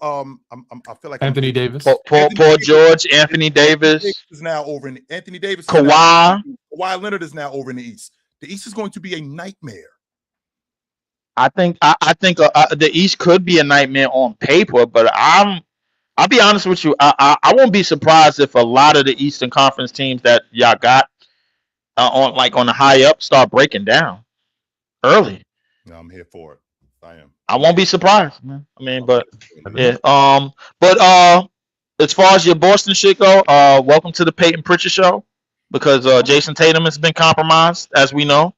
I feel like Anthony Davis, Paul George, Anthony Davis is now over in Anthony Davis. Kawhi Leonard is now over in the East. The East is going to be a nightmare. I think the East could be a nightmare on paper, but I'll be honest with you. I won't be surprised if a lot of the Eastern Conference teams that y'all got on the high up start breaking down early. No, I'm here for it. I am. I won't be surprised, man. I mean, but yeah. But as far as your Boston shit go, welcome to the Peyton Pritchard show, because Jason Tatum has been compromised, as we know.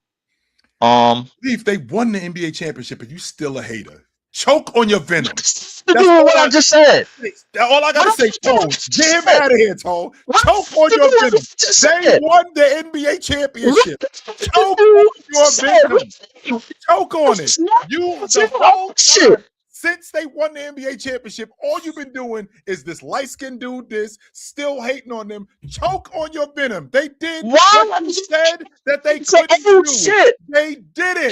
If they won the NBA championship and you still a hater, choke on your venom. That's what I just said. All I gotta say, Tone, get him out of here, Tone. Choke on your venom. They won the NBA championship. Choke on your venom. Choke on it. The whole time, since they won the NBA championship, all you've been doing is this light-skinned dude, still hating on them. Choke on your venom. They did what you said that they couldn't do. They did it.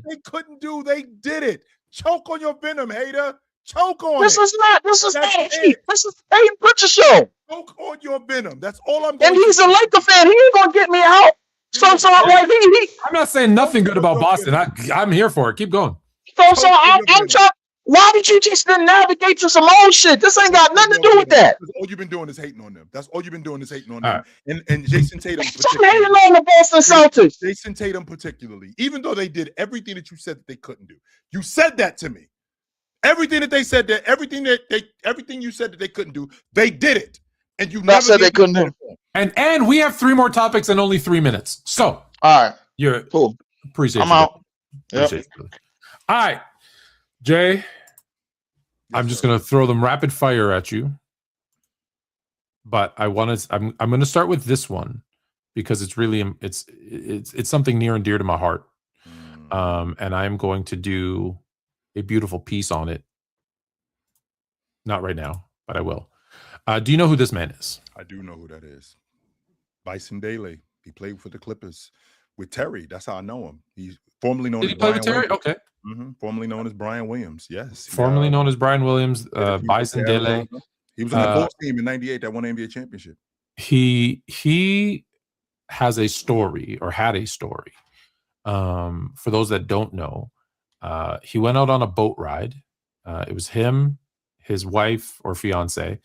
They couldn't do. They did it. Choke on your venom, hater. Choke on This it. is heat. This is Peyton Pritchard show. Choke on your venom. That's all I'm going to do. And he's a Laker fan. He ain't going to get me out. I'm not saying nothing good about Boston. I'm here for it. Keep going. I'm trying. Why did you just navigate to some old shit? This ain't got nothing to do with that. All you've been doing is hating on them. That's all you've been doing is hating on them. And Jason Tatum. I'm hating on the Boston Celtics. Jason Tatum particularly, even though they did everything that you said that they couldn't do. You said that to me. Everything that they said that everything you said that they couldn't do, they did it. And you never said they couldn't do. And we have 3 more topics and only 3 minutes. So all right, you're cool. Appreciate. I'm out. Appreciate you. All right, Jay. I'm just gonna throw them rapid fire at you, but I'm gonna start with this one because it's really it's something near and dear to my heart, and I'm going to do a beautiful piece on it. Not right now, but I will. Do you know who this man is? I do know who that is. Bison Daly. He played for the Clippers with Terry. That's how I know him. He's formerly known as Did he play with Terry? Wemby. Okay. Formerly known as Brian Williams. Yes. Formerly known as Brian Williams, Bison Dele. He was on the Bulls team in '98 that won the NBA championship. He has a story, or had a story. For those that don't know, he went out on a boat ride. It was him, his wife or fiance.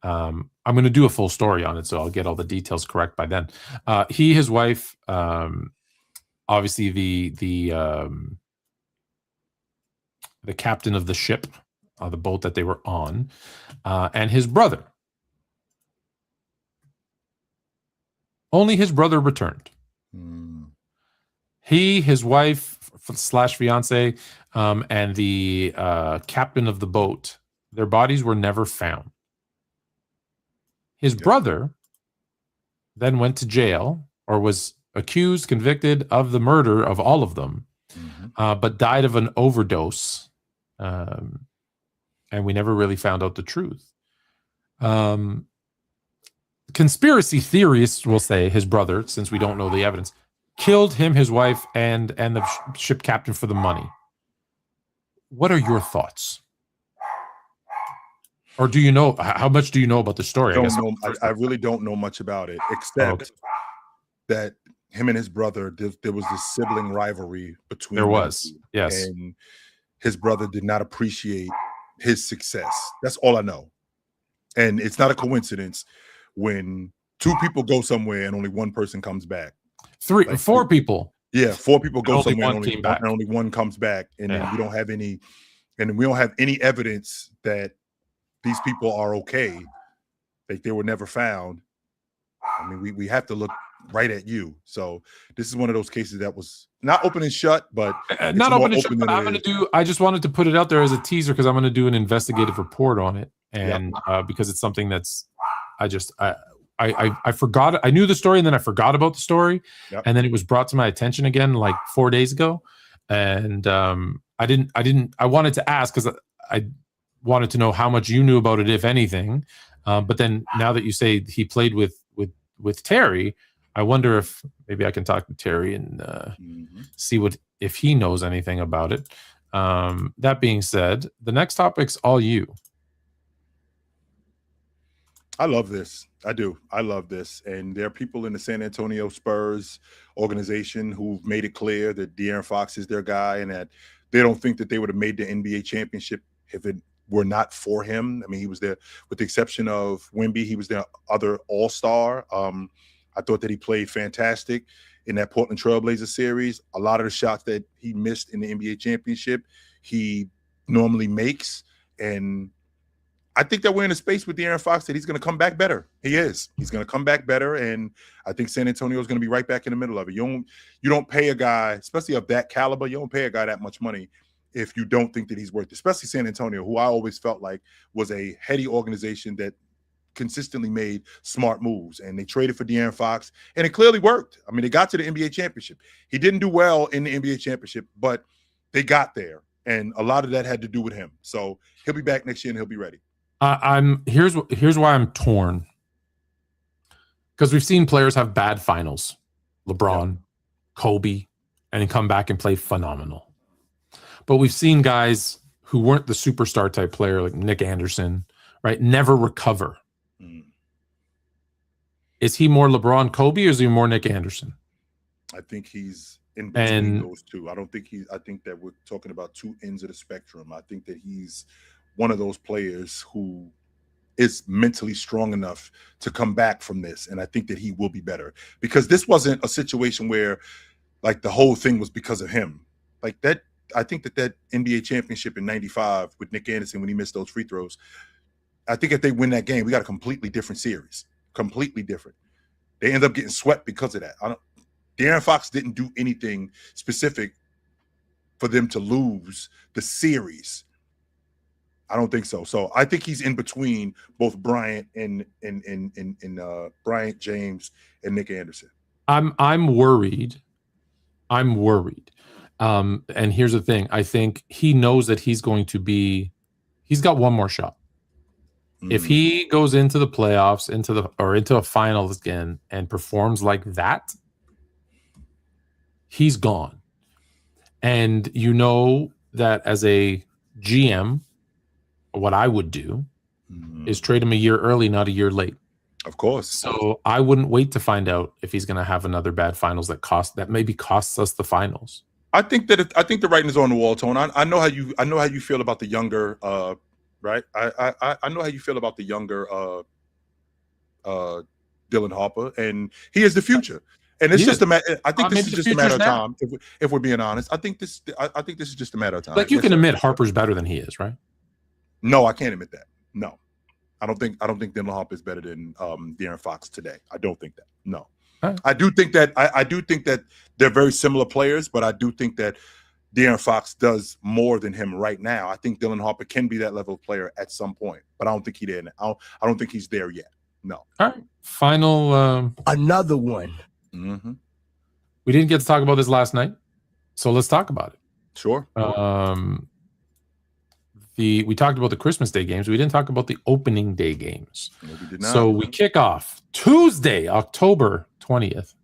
I'm going to do a full story on it, so I'll get all the details correct by then. His wife, obviously the captain of the ship, the boat that they were on, and his brother. Only his brother returned. His wife / fiance, and the captain of the boat, their bodies were never found. His brother then went to jail, or was accused, convicted of the murder of all of them, but died of an overdose. And we never really found out the truth. Conspiracy theorists will say his brother, since we don't know the evidence, killed him, his wife, and the ship captain for the money. What are your thoughts? Or do you know, how much do you know about the story? I really don't know much about it, except that him and his brother, there was this sibling rivalry between them. There was, yes. And his brother did not appreciate his success. That's all I know. And it's not a coincidence when two people go somewhere and only one person comes back. Four people. Yeah, four people go somewhere and only one comes back. And then we don't have any evidence that these people are okay. Like they were never found. I mean, we have to look right at you. So this is one of those cases that was not open and shut, but not open and shut. But I just wanted to put it out there as a teaser because I'm going to do an investigative report on it, and because it's something that's I forgot. I knew the story, and then I forgot about the story, and then it was brought to my attention again like 4 days ago, and I wanted to ask because I wanted to know how much you knew about it, if anything. But then now that you say he played with Terry, I wonder if maybe I can talk to Terry and see if he knows anything about it. That being said, the next topic's all you. I love this. I do. I love this. And there are people in the San Antonio Spurs organization who've made it clear that De'Aaron Fox is their guy and that they don't think that they would have made the NBA championship if it were not for him. I mean, he was there, with the exception of Wemby, he was their other all-star. I thought that he played fantastic in that Portland Trailblazers series. A lot of the shots that he missed in the NBA championship, he normally makes. And I think that we're in a space with De'Aaron Fox that he's going to come back better. He is. He's going to come back better, and I think San Antonio is going to be right back in the middle of it. You don't pay a guy, especially of that caliber, you don't pay a guy that much money if you don't think that he's worth it, especially San Antonio, who I always felt like was a heady organization that consistently made smart moves. And they traded for De'Aaron Fox, and it clearly worked. I mean, they got to the NBA championship. He didn't do well in the NBA championship, but they got there, and a lot of that had to do with him. So he'll be back next year, and he'll be ready. Here's why I'm torn, because we've seen players have bad finals, LeBron, Kobe, and come back and play phenomenal. But we've seen guys who weren't the superstar type player like Nick Anderson, right, never recover. Is he more LeBron, Kobe, or is he more Nick Anderson? I think he's in between those two. I think that we're talking about two ends of the spectrum. I think that he's one of those players who is mentally strong enough to come back from this. And I think that he will be better, because this wasn't a situation where like the whole thing was because of him. Like that, I think that NBA championship in '95 with Nick Anderson, when he missed those free throws, I think if they win that game, we got a completely different series. Completely different. They end up getting swept because of that. De'Aaron Fox didn't do anything specific for them to lose the series. I don't think so. So I think he's in between both Bryant and Bryant James and Nick Anderson. I'm worried. And here's the thing. I think he knows that he's got one more shot. If he goes into the playoffs, into a finals again and performs like that, he's gone. And that as a GM, what I would do is trade him a year early, not a year late. Of course. So I wouldn't wait to find out if he's going to have another bad finals that maybe costs us the finals. I think the writing is on the wall, Tone. I know how you feel about the younger, right? I know how you feel about the younger Dylan Harper, and he is the future. And it's just a matter. I think this is just a matter of time. If we're being honest, I think this is just a matter of time. Like you can admit Harper's better than he is, right? No, I can't admit that. No, I don't think Dylan Harper is better than De'Aaron Fox today. I don't think that. No. Right. I do think that they're very similar players, but I do think that De'Aaron Fox does more than him right now. I think Dylan Harper can be that level of player at some point, but I don't think he's there. I don't think he's there yet. No. All right. Final. Another one. Mm-hmm. We didn't get to talk about this last night, so let's talk about it. Sure. We talked about the Christmas Day games. We didn't talk about the opening day games. No, we did not. So we kick off Tuesday, October 20th,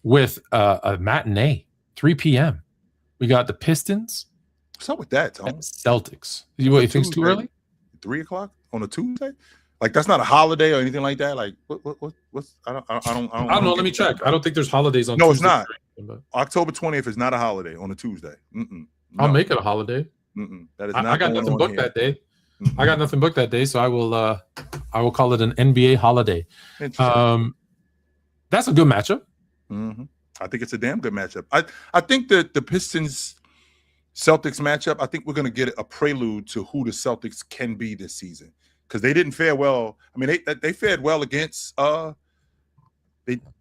with a matinee, 3 p.m. We got the Pistons. What's up with that, Tom? Celtics. You think it's too early? 3 o'clock on a Tuesday? Like that's not a holiday or anything like that. Like what's I don't know. Let me check. I don't think there's holidays on. No, Tuesday, it's not. but October 20th is not a holiday on a Tuesday. No. I'll make it a holiday. That is not. I got nothing booked here. that day. I got nothing booked that day, so I will call it an NBA holiday. That's a good matchup. Mm-hmm. I think it's a damn good matchup. I think that the Pistons Celtics matchup, I think we're going to get a prelude to who the Celtics can be this season, because they didn't fare well. I mean, they fared well against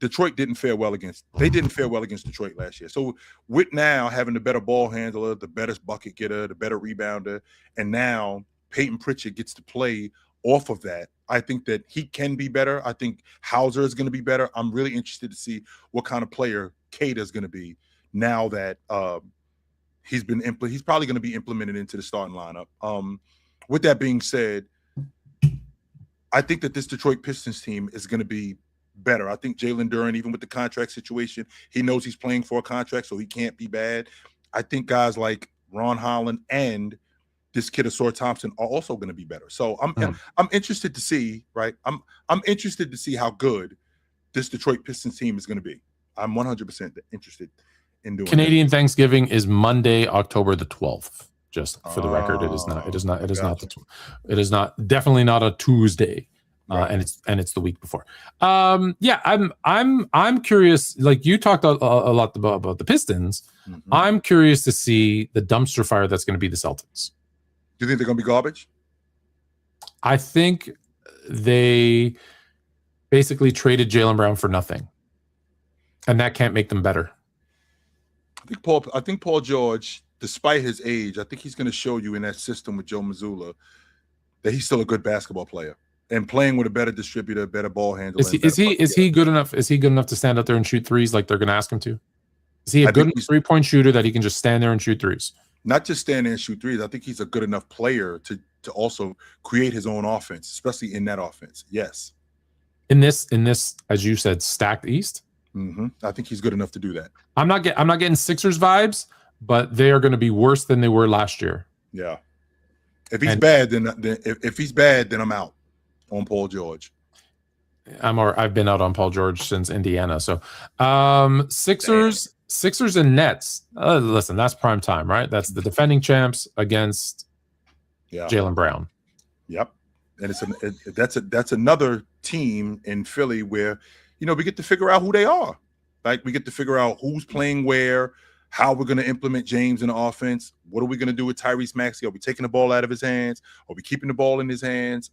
Detroit didn't fare well against. They didn't fare well against Detroit last year. So with now having the better ball handler, the better bucket getter, the better rebounder, and now Peyton Pritchard gets to play off of that, I think that he can be better. I think Hauser is going to be better. I'm really interested to see what kind of player Kata is going to be now that he's probably going to be implemented into the starting lineup. With that being said, I think that this Detroit Pistons team is going to be better. I think Jalen Duren, even with the contract situation, he knows he's playing for a contract, so he can't be bad. I think guys like Ron Holland and this kid Asor Thompson are also going to be better. So I'm interested to see, right? I'm interested to see how good this Detroit Pistons team is going to be. I'm 100% interested in doing Canadian that. Thanksgiving is Monday, October the 12th. Just for the record, it is not. It is not. It is not. It is not. Definitely not a Tuesday. Right. And it's the week before. Yeah, I'm curious. Like you talked a lot about the Pistons. Mm-hmm. I'm curious to see the dumpster fire that's going to be the Celtics. Do you think they're going to be garbage? I think they basically traded Jaylen Brown for nothing, and that can't make them better. I think Paul George, despite his age, I think he's going to show you in that system with Joe Mazzulla that he's still a good basketball player. And playing with a better distributor, better ball handler. Is he good enough? Is he good enough to stand out there and shoot threes like they're going to ask him to? Is he a good 3-point shooter that he can just stand there and shoot threes? Not just stand there and shoot threes. I think he's a good enough player to also create his own offense, especially in that offense. Yes. In this, as you said, stacked East. Mm-hmm. I think he's good enough to do that. I'm not getting Sixers vibes, but they are going to be worse than they were last year. Yeah. If he's bad, then if he's bad, then I'm out on Paul George. I've been out on Paul George since Indiana. So Sixers and Nets. Listen, that's prime time, right? That's the defending champs against Jaylen Brown. Yep. And that's another team in Philly where, we get to figure out who they are. Like we get to figure out who's playing where, how we're going to implement James in the offense. What are we going to do with Tyrese Maxey? Are we taking the ball out of his hands? Are we keeping the ball in his hands?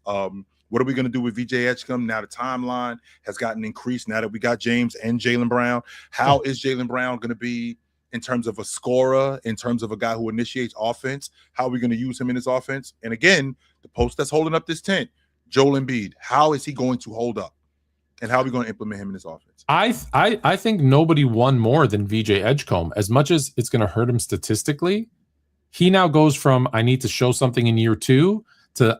What are we going to do with VJ Edgecombe? Now the timeline has gotten increased now that we got James and Jaylen Brown. How is Jaylen Brown going to be in terms of a scorer, in terms of a guy who initiates offense? How are we going to use him in his offense? And again, the post that's holding up this tent, Joel Embiid, how is he going to hold up? And how are we going to implement him in his offense? I think nobody won more than VJ Edgecombe. As much as it's going to hurt him statistically, he now goes from I need to show something in year 2 to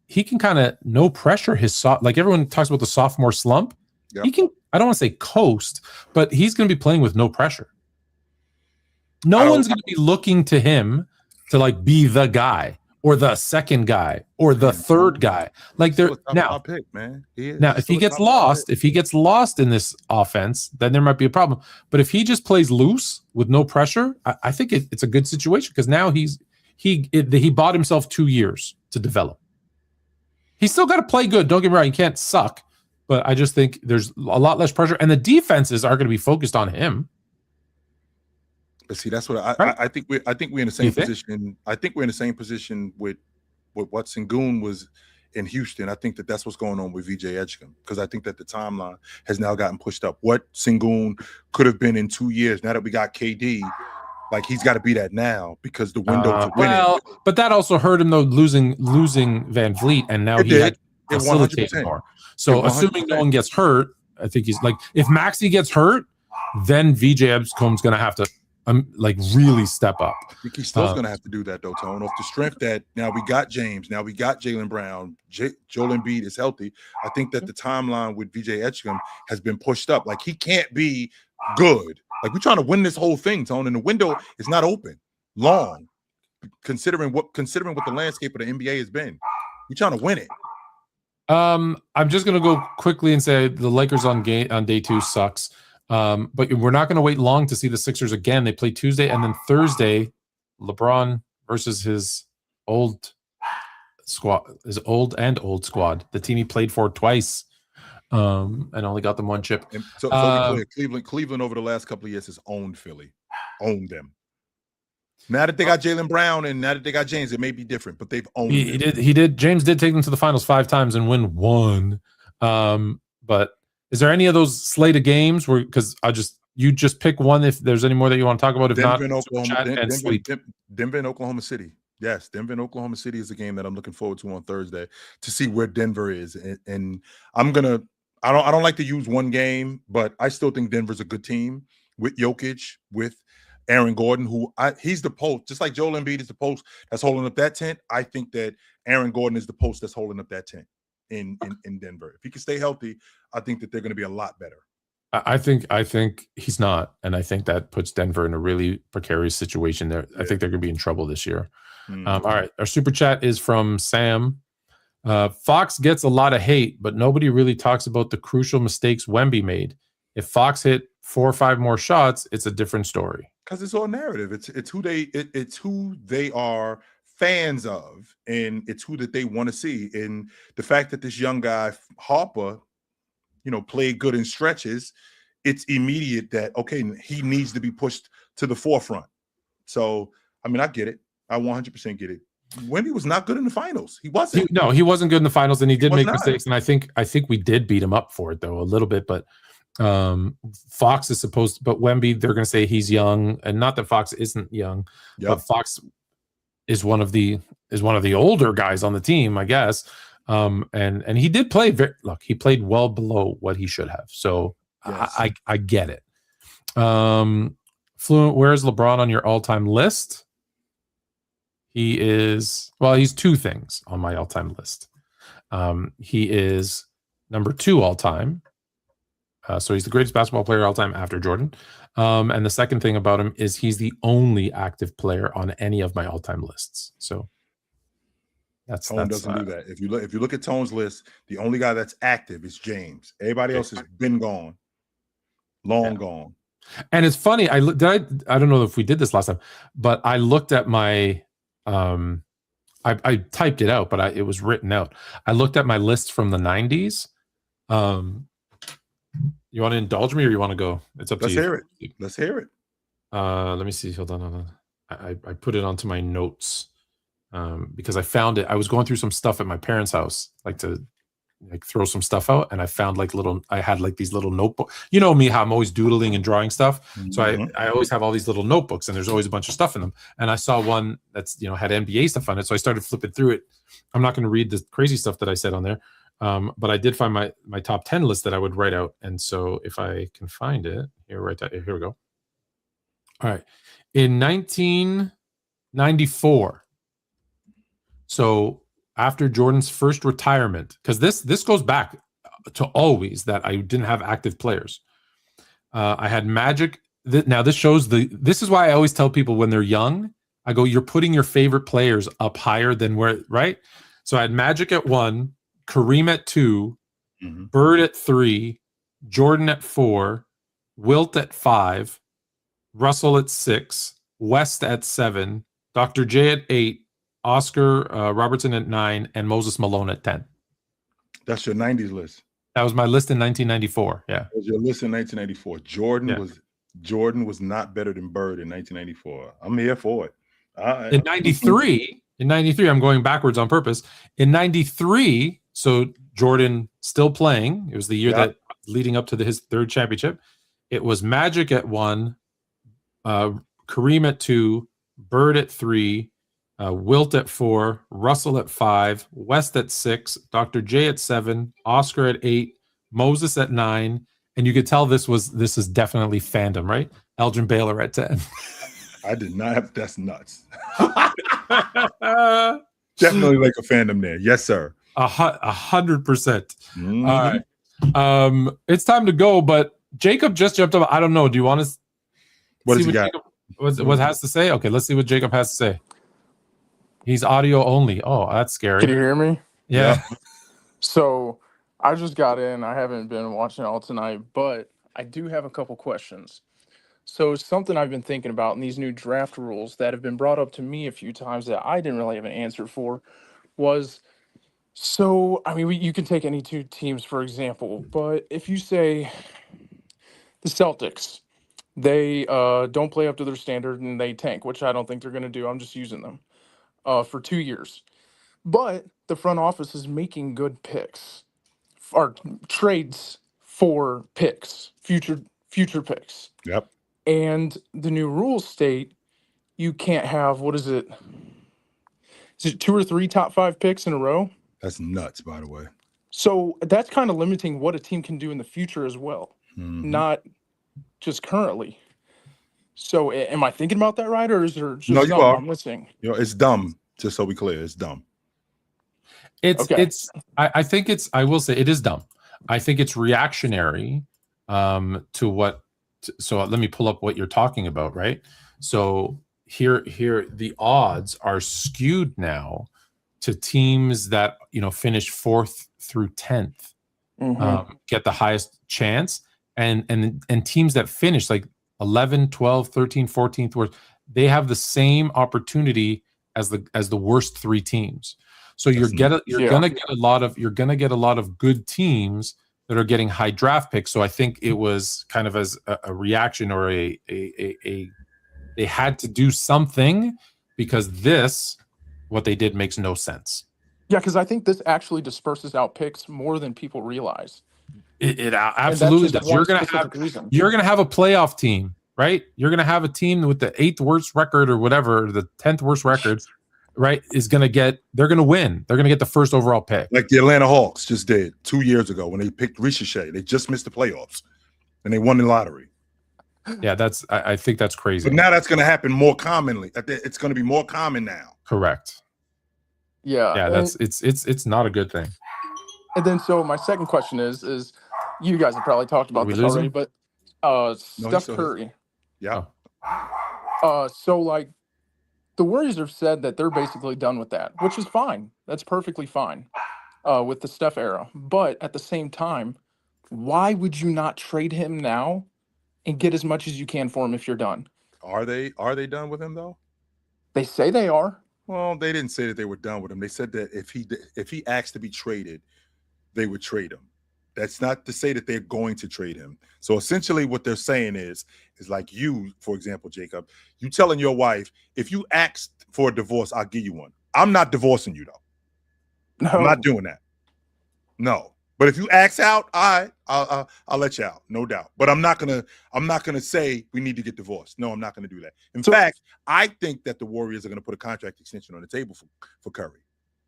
he can kind of no pressure like everyone talks about the sophomore slump. Yep. He can, I don't want to say coast, but he's going to be playing with no pressure. No one's going to be looking to him to like be the guy or the second guy or the third guy. Like they're now pick, man. now if he gets lost in this offense, then there might be a problem. But if he just plays loose with no pressure, I think it's a good situation because now he bought himself 2 years to develop. He's still got to play good. Don't get me wrong, he can't suck. But I just think there's a lot less pressure, and the defenses are going to be focused on him. But see, that's what I think. We're in the same position. I think we're in the same position with what Sengun was in Houston. I think that's what's going on with VJ Edgecombe because I think that the timeline has now gotten pushed up. What Sengun could have been in 2 years, now that we got KD, like he's got to be that now because the window to win it. But that also hurt him though, losing Van Vliet, and now he had to facilitate more. So assuming no one gets hurt, I think he's like if Maxey gets hurt, then VJ Edgecombe's going to have to. Like really step up. I think he's still going to have to do that though, Tone. Off the strength that now we got James, now we got Jaylen Brown, Joel Embiid is healthy. I think that the timeline with VJ Edgecombe has been pushed up. Like he can't be good. Like we're trying to win this whole thing, Tone, and the window is not open long. Considering what the landscape of the NBA has been, we're trying to win it. I'm just going to go quickly and say the Lakers on day 2 sucks. But we're not going to wait long to see the Sixers again. They play Tuesday and then Thursday, LeBron versus his old squad, squad, the team he played for twice, and only got them 1 chip. And so Cleveland over the last couple of years has owned Philly, owned them. Now that they got Jaylen Brown and now that they got James, it may be different, but they've owned them. He did. James did take them to the finals 5 times and win 1. But is there any of those slate of games where you just pick one if there's any more that you want to talk about? If Denver not, Denver and Oklahoma City. Yes, Denver and Oklahoma City is a game that I'm looking forward to on Thursday to see where Denver is. And I don't like to use one game, but I still think Denver's a good team with Jokic, with Aaron Gordon, he's the post, just like Joel Embiid is the post that's holding up that tent. I think that Aaron Gordon is the post that's holding up that tent in Denver. If he can stay healthy, I think that they're going to be a lot better. I think he's not, and I think that puts Denver in a really precarious situation there. Yeah. I think they're going to be in trouble this year. All right, our super chat is from Sam. Fox gets a lot of hate, but nobody really talks about the crucial mistakes Wemby made. If Fox hit 4 or 5 more shots, it's a different story. Because it's all narrative. It's who they are fans of, and it's who that they want to see. And the fact that this young guy Harper, played good in stretches, it's immediate that okay, he needs to be pushed to the forefront. So I get it. I 100% get it. Wemby was not good in the finals. He wasn't. He wasn't good in the finals, and he did make mistakes. And I think we did beat him up for it though a little bit, but. Fox is supposed to, but Wemby, they're going to say he's young, and not that Fox isn't young, but Fox is one of the older guys on the team, I guess. And he did play he played well below what he should have. So yes. I get it. Fluent, where's LeBron on your all-time list? He's 2 things on my all-time list. He is number 2 all-time. So he's the greatest basketball player all time after Jordan. And the second thing about him is he's the only active player on any of my all-time lists. So Tone doesn't do that. If you look at Tone's list, the only guy that's active is James. Everybody else has been gone, gone. And it's funny. I don't know if we did this last time, but I looked at my I typed it out, but it was written out. I looked at my list from the 90s. You want to indulge me or you want to go? It's up to you. Let's hear it. Let me see. Hold on. I put it onto my notes because I found it. I was going through some stuff at my parents' house, to throw some stuff out, and I found I had these little notebooks. You know me, how I'm always doodling and drawing stuff. Mm-hmm. So I always have all these little notebooks, and there's always a bunch of stuff in them. And I saw one that's had NBA stuff on it, so I started flipping through it. I'm not going to read the crazy stuff that I said on there. But I did find my top 10 list that I would write out. And so if I can find it here, here we go. All right. In 1994. So after Jordan's first retirement, because this goes back to always that I didn't have active players. I had Magic. Now this shows this is why I always tell people when they're young, I go, you're putting your favorite players up higher than where, right? So I had Magic at 1, Kareem at 2, Bird at 3, Jordan at 4, Wilt at 5, Russell at 6, West at 7, Dr. J at 8, Oscar Robertson at 9, and Moses Malone at 10. That's your 90s list. That was my list in 1994. Yeah. That was your list in 1994. Jordan was not better than Bird in 1994. I'm here for it. In 93, I'm going backwards on purpose. In 93, so Jordan still playing. It was the year that leading up to his third championship. It was Magic at 1, Kareem at 2, Bird at 3, Wilt at 4, Russell at 5, West at 6, Dr. J at 7, Oscar at 8, Moses at 9, and you could tell this is definitely fandom, right? Elgin Baylor at 10. I did not have. That's nuts. Definitely like a fandom there. Yes, sir. 100%. All right. It's time to go, but Jacob just jumped up. I don't know. Do you want to What see does he got? What has to say? Okay, let's see what Jacob has to say. He's audio only. Oh, that's scary. Can you hear me? Yeah. So I just got in. I haven't been watching it all tonight, but I do have a couple questions. So something I've been thinking about in these new draft rules that have been brought up to me a few times that I didn't really have an answer for was, so, I mean, you can take any two teams, for example, but if you say the Celtics, they don't play up to their standard and they tank, which I don't think they're going to do. I'm just using them for 2 years. But the front office is making good picks or trades for picks, future picks. Yep. And the new rules state you can't have, what is it? Is it 2 or 3 top 5 picks in a row? That's nuts, by the way. So that's kind of limiting what a team can do in the future as well, not just currently. So am I thinking about that right, or is there just something I'm missing? You know, it's dumb. Just so we clear, it's dumb. I think it's, I will say it is dumb. I think it's reactionary to what. So let me pull up what you're talking about, right? So here the odds are skewed now to teams that finish 4th through 10th, get the highest chance, and teams that finish like 11, 12, 13, 14th worst, they have the same opportunity as the worst 3 teams. So you're gonna get a lot of good teams that are getting high draft picks. So I think it was kind of as a reaction, or they had to do something, because what they did makes no sense. Yeah, because I think this actually disperses out picks more than people realize. It absolutely does. You're gonna have a playoff team, right? You're gonna have a team with the 8th worst record or whatever, the 10th worst record, right? They're gonna win. They're gonna get the first overall pick, like the Atlanta Hawks just did 2 years ago when they picked Ricochet. They just missed the playoffs and they won the lottery. Yeah, I think that's crazy. But now that's going to happen more commonly. It's going to be more common now. Correct. Yeah. It's not a good thing. And then so my second question is you guys have probably talked about this already, but Steph Curry. Yeah. So like the Warriors have said that they're basically done with that, which is fine. That's perfectly fine with the Steph era. But at the same time, why would you not trade him now and get as much as you can for him if you're done? Are they done with him though? They say they are. Well, they didn't say that they were done with him. They said that if he asked to be traded, they would trade him. That's not to say that they're going to trade him. So essentially what they're saying is like you, for example, Jacob, you telling your wife, if you ask for a divorce, I'll give you one. I'm not divorcing you though. No. I'm not doing that. No. But if you ask out, I'll let you out, no doubt. But I'm not gonna say we need to get divorced. No, I'm not gonna do that. In fact, I think that the Warriors are gonna put a contract extension on the table for Curry.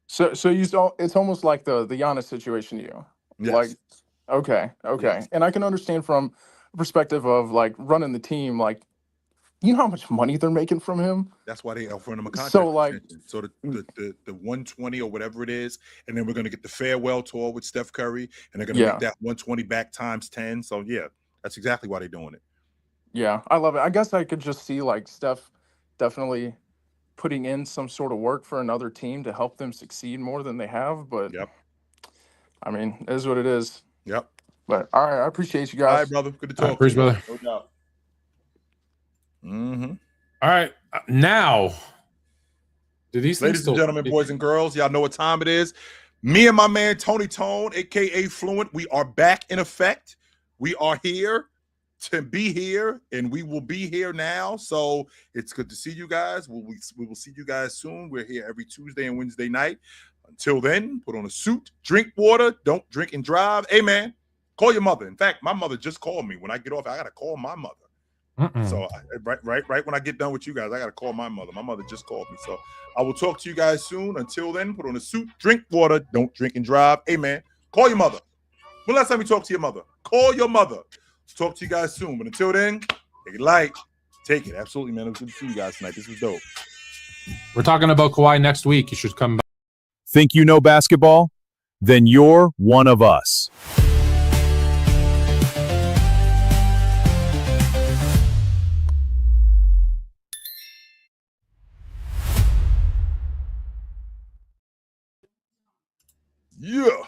So it's almost like the Giannis situation to you. Yes. Like, okay. Yes. And I can understand from a perspective of like running the team, like, you know how much money they're making from him? That's why they offering him a contract. So like, extension. So the 120 or whatever it is, and then we're gonna get the farewell tour with Steph Curry, and they're gonna make that 120 back times 10. So yeah, that's exactly why they're doing it. Yeah, I love it. I guess I could just see like Steph definitely putting in some sort of work for another team to help them succeed more than they have. But Yep. I mean, it is what it is. Yep. But all right, I appreciate you All guys. right, brother. Good to All right, talk to you, brother. No doubt. Mm-hmm. All right, now, do these things Ladies and still- gentlemen, boys and girls, y'all know what time it is. Me and my man Tony Tone, aka Fluent, we are back in effect. We are here to be here, and we will be here now. So it's good to see you guys. We will see you guys soon. We're here every Tuesday and Wednesday night. Until then, put on a suit, drink water, don't drink and drive. Hey, man, call your mother. In fact, my mother just called me. When I get off, I got to call my mother. So right when I get done with you guys, I got to call my mother. My mother just called me. So I will talk to you guys soon. Until then, put on a suit, drink water, don't drink and drive. Hey, man, call your mother. When last time you talked to your mother? Call your mother. Talk to you guys soon. But until then, take it light. Take it. Absolutely, man. It was good to see you guys tonight. This was dope. We're talking about Kawhi next week. You should come back. Think you know basketball? Then you're one of us. Yeah.